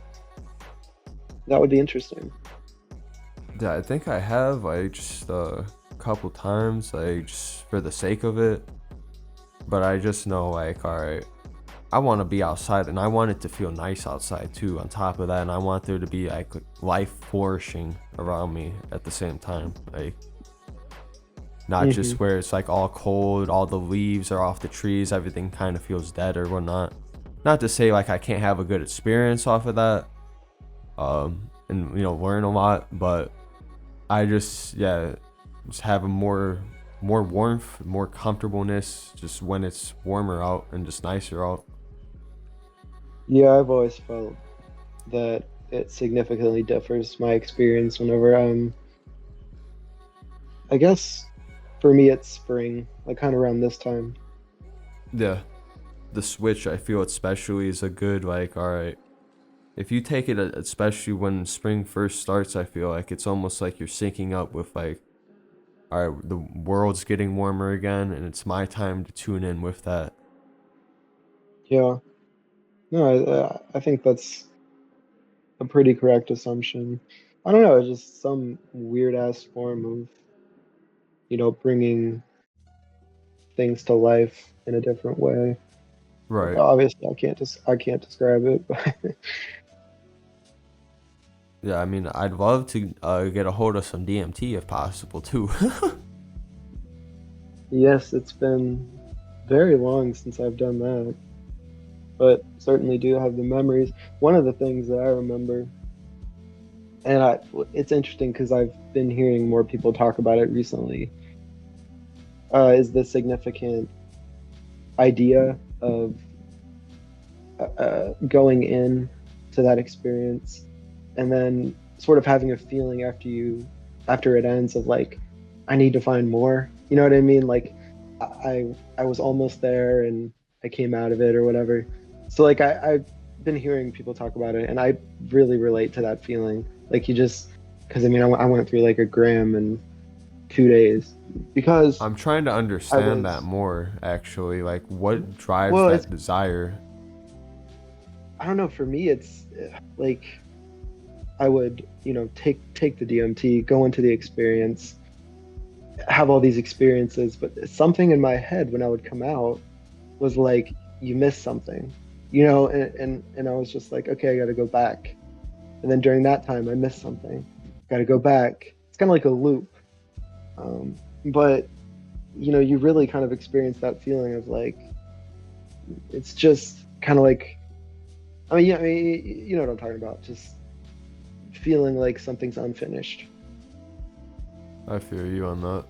That would be interesting. Yeah, I think I have, like, just a couple times, like, just for the sake of it. But I just know, like, all right, I want to be outside and I want it to feel nice outside too, on top of that. And I want there to be like life flourishing around me at the same time. Like, not Hmm. just where it's like all cold, all the leaves are off the trees, everything kind of feels dead or whatnot. Not to say like I can't have a good experience off of that, and learn a lot, but I just, yeah, just have a more warmth, more comfortableness just when it's warmer out and just nicer out. Yeah, I've always felt that it significantly differs my experience whenever I guess for me it's spring, like kind of around this time. Yeah, the switch, I feel especially, is a good, like, all right, if you take it, especially when spring first starts, I feel like it's almost like you're syncing up with, like, all right, the world's getting warmer again and it's my time to tune in with that. Yeah. No, I think that's a pretty correct assumption. I don't know, it's just some weird ass form of, bringing things to life in a different way. Like Right. obviously I can't describe it, but Yeah, I mean, I'd love to get a hold of some DMT if possible too. yes, it's been very long since I've done that, but certainly do have the memories. One of the things that I remember, and it's interesting because I've been hearing more people talk about it recently, is the significant idea of going in to that experience and then sort of having a feeling after it ends of like I need to find more. You know what I mean? Like I was almost there and I came out of it or whatever. So like I've been hearing people talk about it and I really relate to that feeling. Like you just because I mean I went through like a gram in 2 days because I'm trying to I understand that was more, actually. Like, what drives well it's that desire? I don't know, for me it's like I would, take the DMT, go into the experience, have all these experiences, but something in my head when I would come out was like, you missed something, and I was just like, okay, I got to go back. And then during that time, I missed something, got to go back. It's kind of like a loop. But you really kind of experience that feeling of like, it's just kind of like, I mean, you know what I'm talking about, just feeling like something's unfinished. I feel you on that.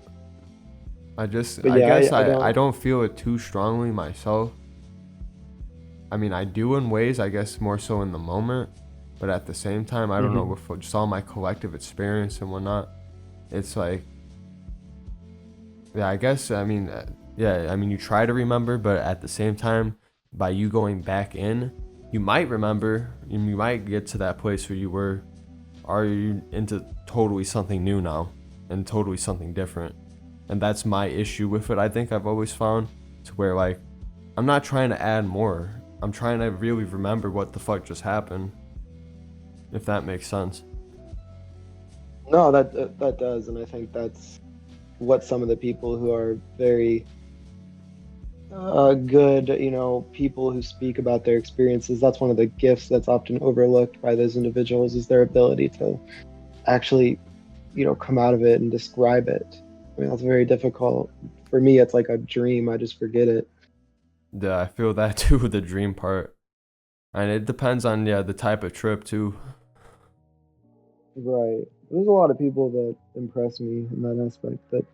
But I yeah, guess I I don't. don't feel it too strongly myself. I mean, I do in ways, I guess, more so in the moment. But at the same time, I don't know, Mhm. with just all my collective experience and whatnot, it's like, yeah, I guess, I mean, yeah, I mean, you try to remember, but at the same time, by you going back in, you might remember, and you might get to that place where you were, are you into totally something new now and totally something different. And that's my issue with it, I think I've always found, to where, like, I'm not trying to add more. I'm trying to really remember what the fuck just happened, if that makes sense. No, that does, and I think that's what some of the people who are very good, people who speak about their experiences. That's one of the gifts that's often overlooked by those individuals is their ability to actually, come out of it and describe it. I mean, that's very difficult. For me, it's like a dream. I just forget it. Yeah, I feel that too with the dream part. And it depends on the type of trip too. Right. There's a lot of people that impress me in that aspect that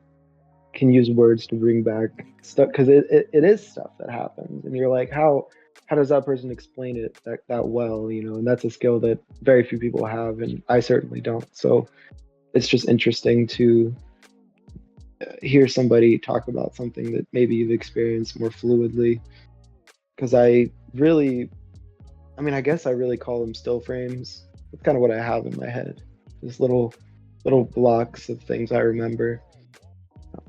can use words to bring back stuff because it is stuff that happens and you're like how does that person explain it that well, and that's a skill that very few people have and I certainly don't. So it's just interesting to hear somebody talk about something that maybe you've experienced more fluidly because I guess I really call them still frames. That's kind of what I have in my head, just little blocks of things I remember,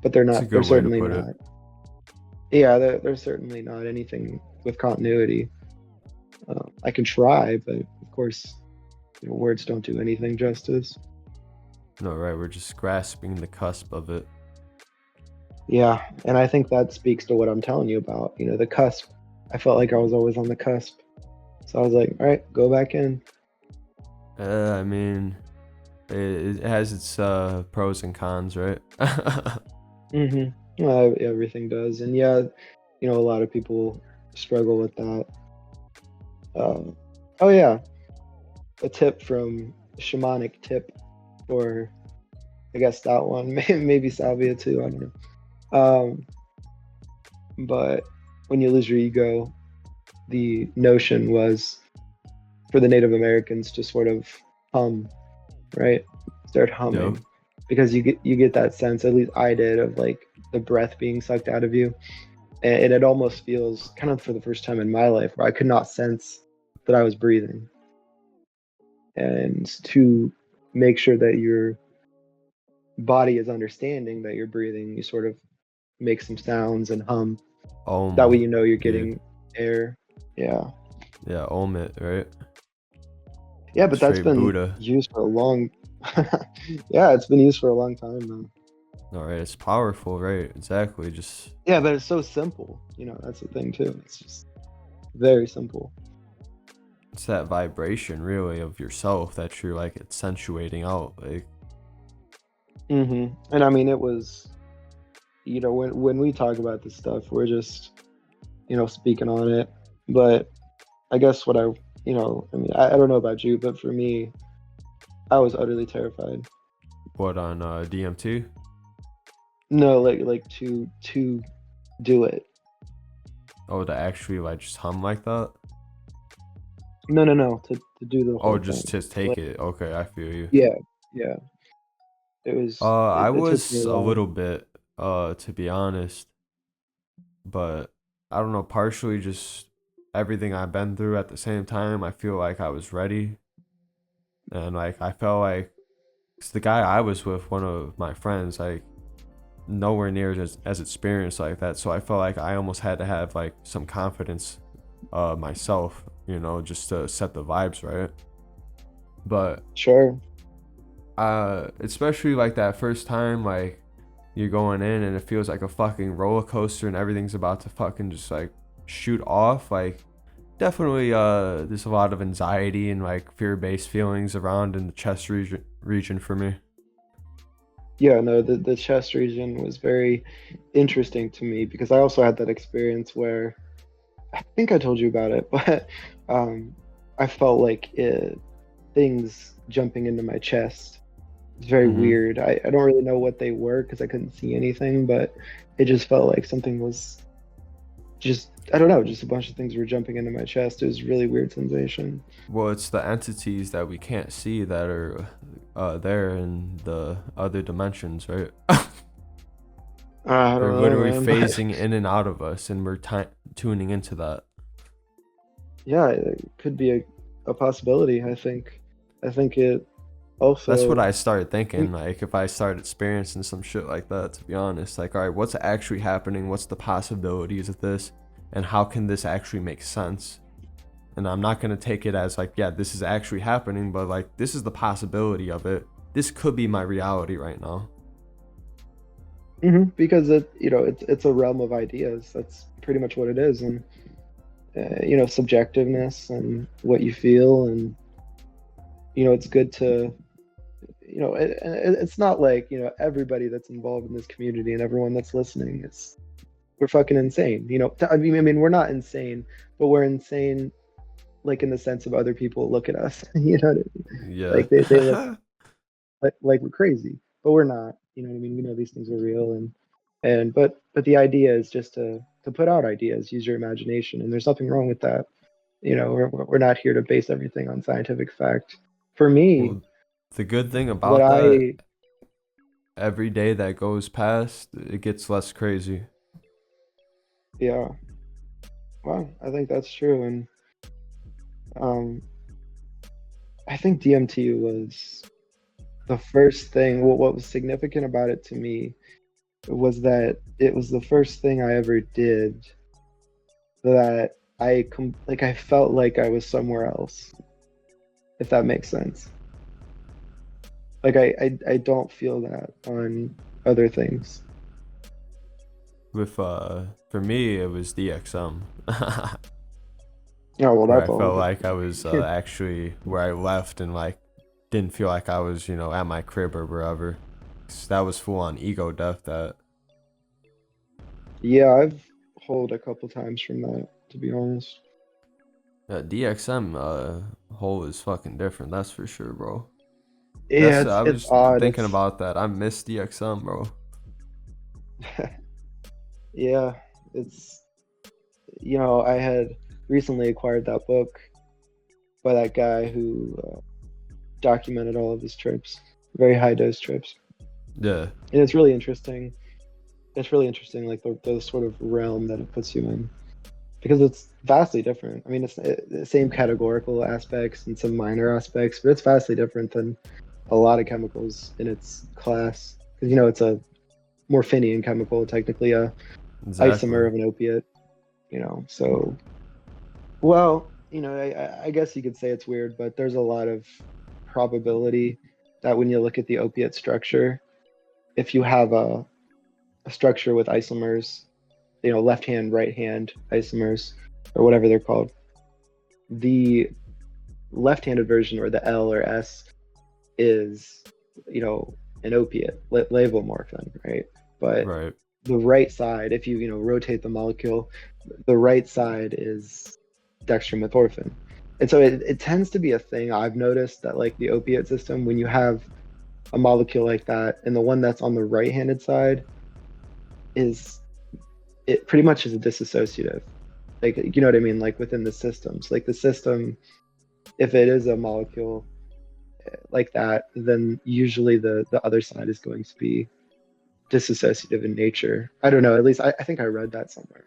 but It's a they're good way to certainly put it. not. Yeah, they're certainly not anything with continuity. I can try, but of course, words don't do anything justice. No, right, we're just grasping the cusp of it. Yeah, and I think that speaks to what I'm telling you about. The cusp. I felt like I was always on the cusp, so I was like, all right, go back in. I mean, it has its pros and cons, right? Everything does, and yeah, a lot of people struggle with that. Oh yeah, a tip from shamanic tip for I guess that one, maybe Salvia too. I don't know. Um, but when you lose your ego, the notion was for the Native Americans to sort of hum, right? Start Yep. humming, because you get that sense, at least I did, of like the breath being sucked out of you, and it almost feels kind of for the first time in my life where I could not sense that I was breathing, and to make sure that your body is understanding that you're breathing, you sort of make some sounds and hum. That way, you're Dude. getting air. Yeah. Yeah, ohm it, right? Yeah, but that's Straight been Buddha. used for a long. Yeah, it's been used for a long time now. All right, it's powerful, right? Exactly. Just Yeah, but it's so simple. That's the thing too. It's just very simple. it's that vibration, really, of yourself that you're like accentuating out. Like, And I mean, it was, when we talk about this stuff, we're just, speaking on it. But I guess I mean, I don't know about you, but for me, I was utterly terrified. what on DMT? No, like to do it. Oh, to actually like just hum like that? No, no, no, to do the Oh, whole just thing. to take Like, it. Okay, I feel you. yeah, yeah. I It took me a was a while. little bit, to be honest, but I don't know, partially just everything I've been through at the same time. I feel like I was ready, and like I felt like 'cause the guy I was with, one of my friends, like nowhere near as experienced like that. So I felt like I almost had to have like some confidence, myself, just to set the vibes right. But Sure. especially like that first time, like you're going in and it feels like a fucking roller coaster and everything's about to fucking just like shoot off. Like definitely, there's a lot of anxiety and like fear-based feelings around in the chest region for me. Yeah, no, the chest region was very interesting to me because I also had that experience where I think I told you about it, but um, I felt like things jumping into my chest. It's very Mm-hmm. weird. I don't really know what they were because I couldn't see anything, but it just felt like something was just, I don't know, just a bunch of things were jumping into my chest. It was a really weird sensation. Well, it's the entities that we can't see that are there in the other dimensions, right? I They're don't know, literally man, but phasing in and out of us, and we're tuning into that. yeah, it could be a possibility, I think. I think it That's what also, I started thinking. mm, Like, if I start experiencing some shit like that, to be honest, like, all right, what's actually happening? What's the possibilities of this? And how can this actually make sense? And I'm not going to take it as, like, yeah, this is actually happening, but, like, this is the possibility of it. This could be my reality right now. Because it's a realm of ideas. That's pretty much what it is, and subjectiveness and what you feel, and it's good to it's not like everybody that's involved in this community and everyone that's listening is we're fucking insane. I mean, we're not insane, but we're insane like in the sense of other people look at us. You know what I mean? Yeah. Like they look like we're crazy, but we're not. You know what I mean? We know these things are real, but the idea is just to put out ideas, use your imagination, and there's nothing wrong with that. We're not here to base everything on scientific fact. For me, Well, the good thing what about that, I every day that goes past, it gets less crazy. yeah, well, I think that's true, and um, I think DMT was the first thing. What was significant about it to me was that it was the first thing I ever did that I felt like I was somewhere else, if that makes sense. Like I don't feel that on other things. With for me, it was DXM, Oh well, where that's I all felt over. like I was actually where I left and like didn't feel like I was at my crib or wherever. 'Cause that was full on ego death. That Yeah, I've hold a couple times from that, to be honest. DXM hole is fucking different. That's for sure, bro. Yeah, That's it's I it's was odd. thinking It's about that. I miss DXM, bro. yeah, it's I had recently acquired that book by that guy who documented all of his trips, very high dose trips, Yeah, and it's really interesting. It's really interesting, like the sort of realm that it puts you in, because it's vastly different. I mean, it's the same categorical aspects and some minor aspects, but it's vastly different than a lot of chemicals in its class. Because it's a morphinian chemical, technically a exactly. isomer of an opiate. So well, I guess you could say it's weird, but there's a lot of probability that when you look at the opiate structure, if you have a structure with isomers, left hand, right hand isomers, or whatever they're called, the left-handed version or the L or S is, an opiate, levomorphin, right? But Right. the right side, if you, rotate the molecule, the right side is dextromethorphan. And so it tends to be a thing I've noticed that like the opiate system, when you have a molecule like that, and the one that's on the right-handed side is it pretty much is a dissociative. Like you know what I mean? Like within the systems. Like the system, if it is a molecule like that, then usually the other side is going to be disassociative in nature. I don't know. At least I think I read that somewhere.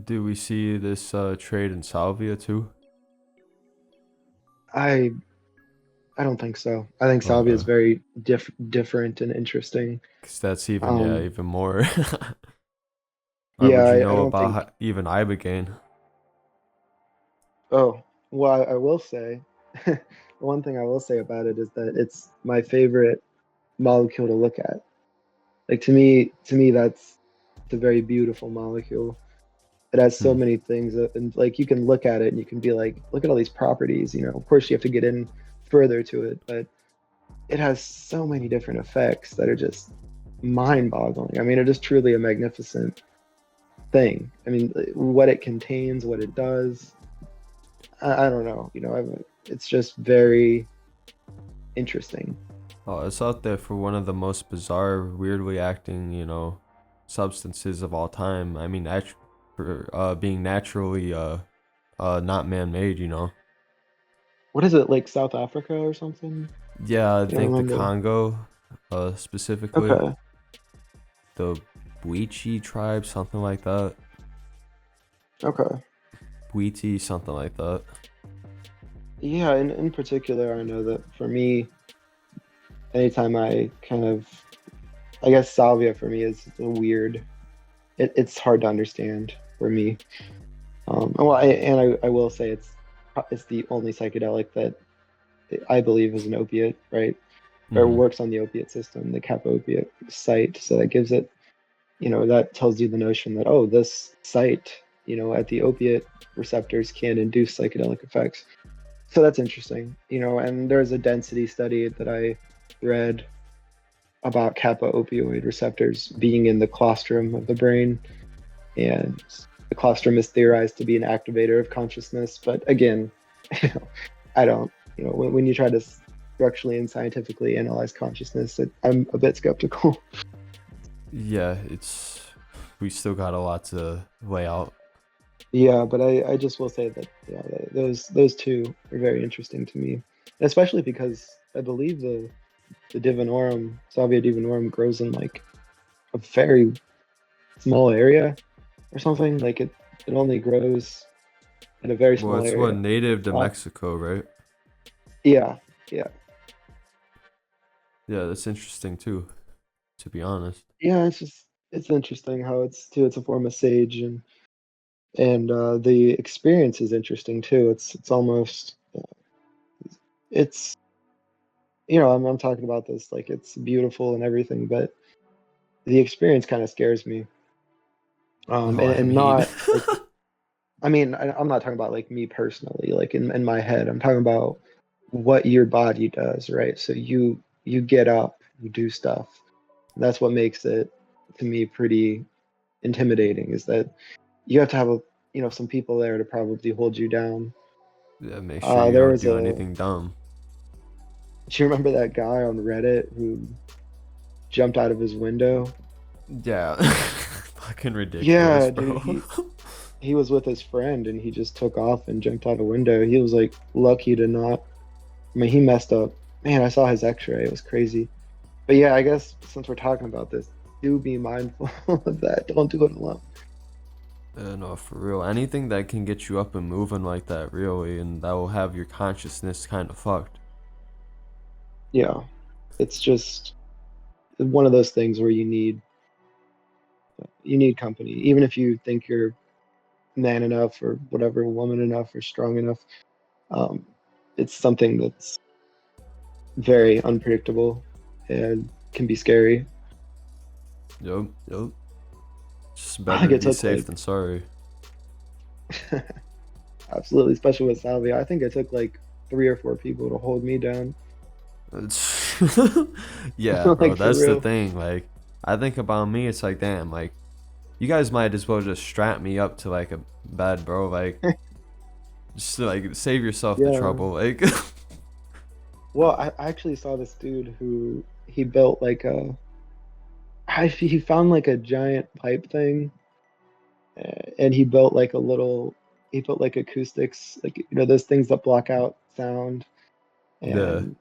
Do we see this trade in Salvia too? I I don't think so. I think Salvia is Okay. very different and interesting. Cause that's even Um, even more. Or yeah, would you I know don't about think. even ibogaine? Oh, well, I will say, the one thing I will say about it is that it's my favorite molecule to look at. Like to me, that's it's a very beautiful molecule. It has so Hmm. many things, and like you can look at it and you can be like, look at all these properties. Of course, you have to get in further to it, but it has so many different effects that are just mind-boggling. I mean, it is truly a magnificent thing. I mean, what it contains, what it does. I don't know. It's just very interesting. Oh, it's out there for one of the most bizarre, weirdly acting, substances of all time. I mean, for being naturally not man-made. What is it, like South Africa or something? Yeah, I Can't think the remember. Congo, specifically Okay. the Bwichi tribe, something like that. Okay. Bwiti, something like that. Yeah, in particular, I know that for me, anytime I kind of, I guess salvia for me is a weird. It's hard to understand for me. Well, I will say it's the only psychedelic that I believe is an opiate, right? or Hmm. works on the opiate system, the kappa opiate site. So that gives it, that tells you the notion that, oh, this site, at the opiate receptors can induce psychedelic effects. So that's interesting, and there's a density study that I read about kappa opioid receptors being in the colostrum of the brain, and the colostrum is theorized to be an activator of consciousness. But again, I don't, when you try to structurally and scientifically analyze consciousness, I'm a bit skeptical. Yeah, we still got a lot to lay out. Yeah, but I just will say that, yeah, those two are very interesting to me, especially because I believe the divinorum, Salvia divinorum, grows in like a very small area or something. Like it only grows in a very Well, small it's what area. native to Uh, Mexico, right? yeah, yeah, Yeah, that's interesting too, to be honest. yeah. It's interesting how it's a form of sage, and the experience is interesting too. It's almost it's I'm talking about this like it's beautiful and everything, but the experience kind of scares me. No, I And mean, not like, I mean, I'm not talking about like me personally, like in my head. I'm talking about what your body does, right? So you get up, you do stuff. That's what makes it to me pretty intimidating, is that you have to have some people there to probably hold you down. yeah, make sure you There don't was do a anything dumb. Do you remember that guy on Reddit who jumped out of his window? Yeah, fucking ridiculous, Yeah, dude, bro. he was with his friend and he just took off and jumped out a window. He was like lucky to not. I mean, he messed up. Man, I saw his X-ray. It was crazy. But yeah, I guess since we're talking about this, do be mindful of that. Don't do it alone. No, for real. Anything that can get you up and moving like that, really, and that will have your consciousness kind of fucked. Yeah, it's just one of those things where you need company, even if you think you're man enough or whatever, woman enough or strong enough. Um, it's something that's very unpredictable and can be scary. Yep, yep. Just I better think to it be took safe like than sorry. absolutely, especially with Salvia. I think it took like 3 or 4 people to hold me down. It's yeah, bro. Like for That's the real. thing. Like, I think about me, it's like, damn, like, you guys might as well just strap me up to like a bed, bro. Like, just to, like save yourself the Yeah. trouble. Like, Well, I actually saw this dude who he built like he found like a giant pipe thing, and he built like acoustics, like those things that block out sound, yeah. and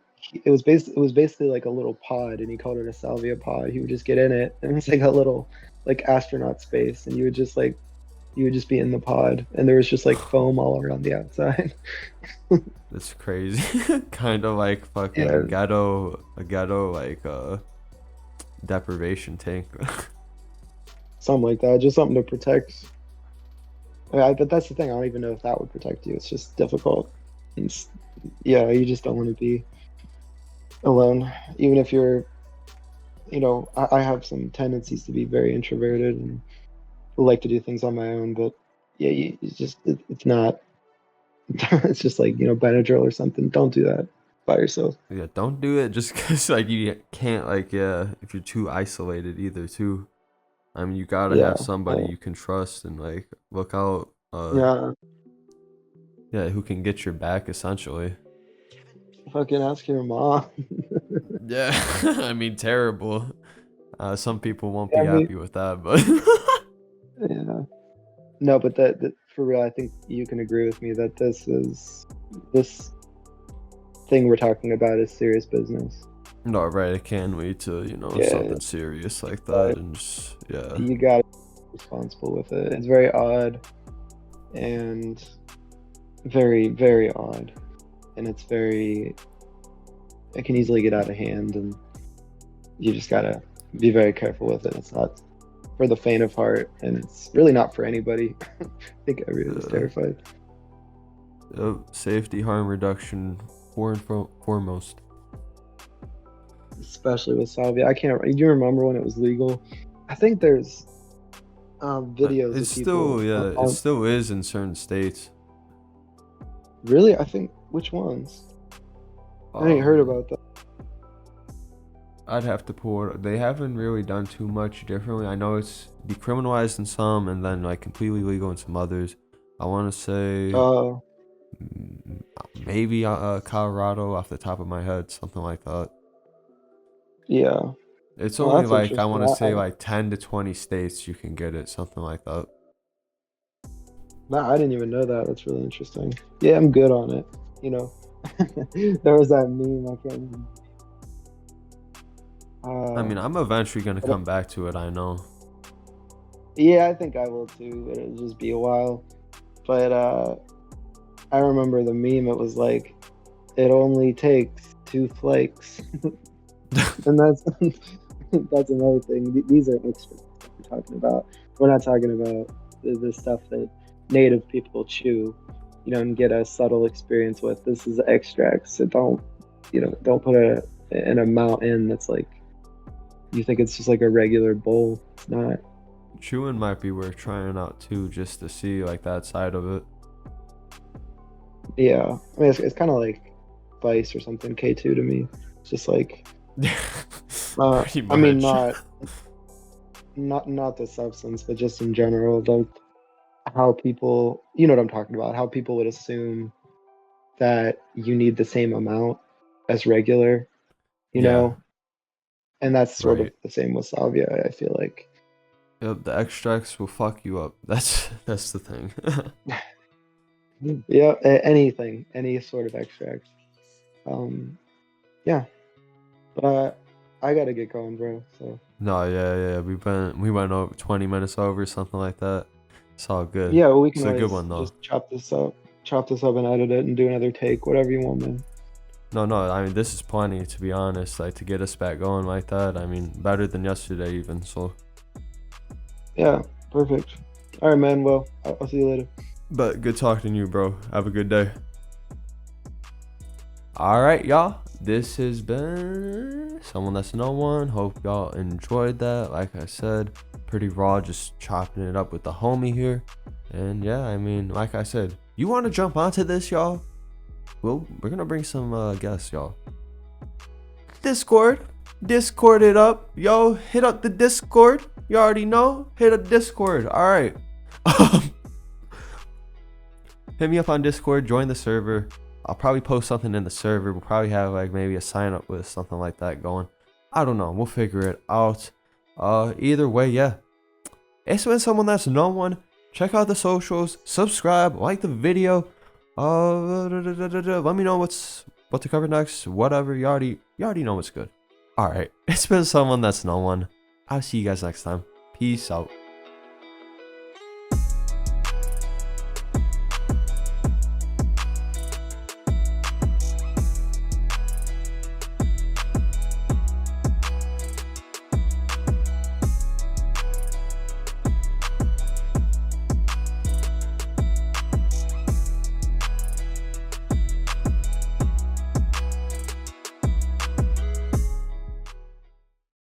it was basically like a little pod, and he called it a salvia pod. He would just get in it, and it was like a little like astronaut space, and you would just be in the pod, and there was just like foam all around the outside. That's crazy. Kind of like Yeah, fucking ghetto, a ghetto like deprivation tank. something like that, just something to protect. But that's the thing. I don't even know if that would protect you. It's just difficult. It's, yeah, you just don't want to be alone, even if you're. I have some tendencies to be very introverted and like to do things on my own. But yeah, it's not. It's just like Benadryl or something. Don't do that by yourself. Yeah, don't do it just cause like you can't like yeah if you're too isolated either too. I mean you gotta Yeah, have somebody you can trust and like look out yeah. yeah who can get your back essentially. Fucking ask your mom. Yeah, I mean terrible. Some people won't I be mean, happy with that, but yeah. No, but that for real, I think you can agree with me that this thing we're talking about is serious business. no, right, it can lead to Yeah, something serious like that, and just yeah, you got to be responsible with it. It's very odd and very, very odd. And it can easily get out of hand, and you just gotta be very careful with it. It's not for the faint of heart, and it's really not for anybody. I think everyone's uh, terrified. safety, harm reduction, foremost. especially with Salvia. I can't. Do you remember when it was legal? I think there's videos It's of people. still, yeah, it still is in certain states. Really? I think which ones? I ain't heard about that. I'd have to pull it. They haven't really done too much differently. I know it's decriminalized in some and then like completely legal in some others. I want to say maybe Colorado off the top of my head, something like that. Yeah. It's Well, only that's like, I interesting. want to say like 10 to 20 states you can get it, something like that. No, I didn't even know that. That's really interesting. Yeah, I'm good on it. You know, there was that meme. I can't remember. I mean, I'm eventually going to come back to it, I know. Yeah, I think I will too. It'll just be a while. But I remember the meme. It was like, it only takes 2 flakes, and that's that's another thing. These are extras that we're talking about. We're not talking about the stuff that native people chew, and get a subtle experience with. This is extracts. So don't put an amount in that's like you think it's just like a regular bowl. It's not. Chewing might be worth trying out too, just to see like that side of it. Yeah, I mean it's kind of like Vice or something. K2 to me, it's just like. I mean, not the substance, but just in general, like how people, you know what I'm talking about, how people would assume that you need the same amount as regular, Yeah, and that's sort of right. the same with Salvia, I feel like. Yep, the extracts will fuck you up. That's the thing. Yeah, anything, any sort of extract. Yeah, but I gotta get going, bro. So No, yeah, we went over 20 minutes over, something like that. It's all good. yeah, well, we It's can a good always one though. just chop this up and edit it and do another take, whatever you want, man. No, I mean, this is plenty, to be honest, like to get us back going like that. I mean, better than yesterday even, so. Yeah, perfect. All right, man. Well, I'll see you later. But good talking to you, bro. Have a good day. All right, y'all. This has been Someone That's No One. Hope y'all enjoyed that. Like I said, pretty raw, just chopping it up with the homie here. And yeah, I mean, like I said, you want to jump onto this, y'all? Well, we're going to bring some guests, y'all. Discord it up. Yo, hit up the Discord. You already know. Hit up Discord. All right. Hit me up on Discord. Join the server. I'll probably post something in the server. We'll probably have like maybe a sign up with something like that going. I don't know. We'll figure it out. Either way, yeah. It's been Someone That's No One. Check out the socials. Subscribe. Like the video. Let me know what to cover next. Whatever. You already know what's good. All right. It's been Someone That's No One. I'll see you guys next time. Peace out.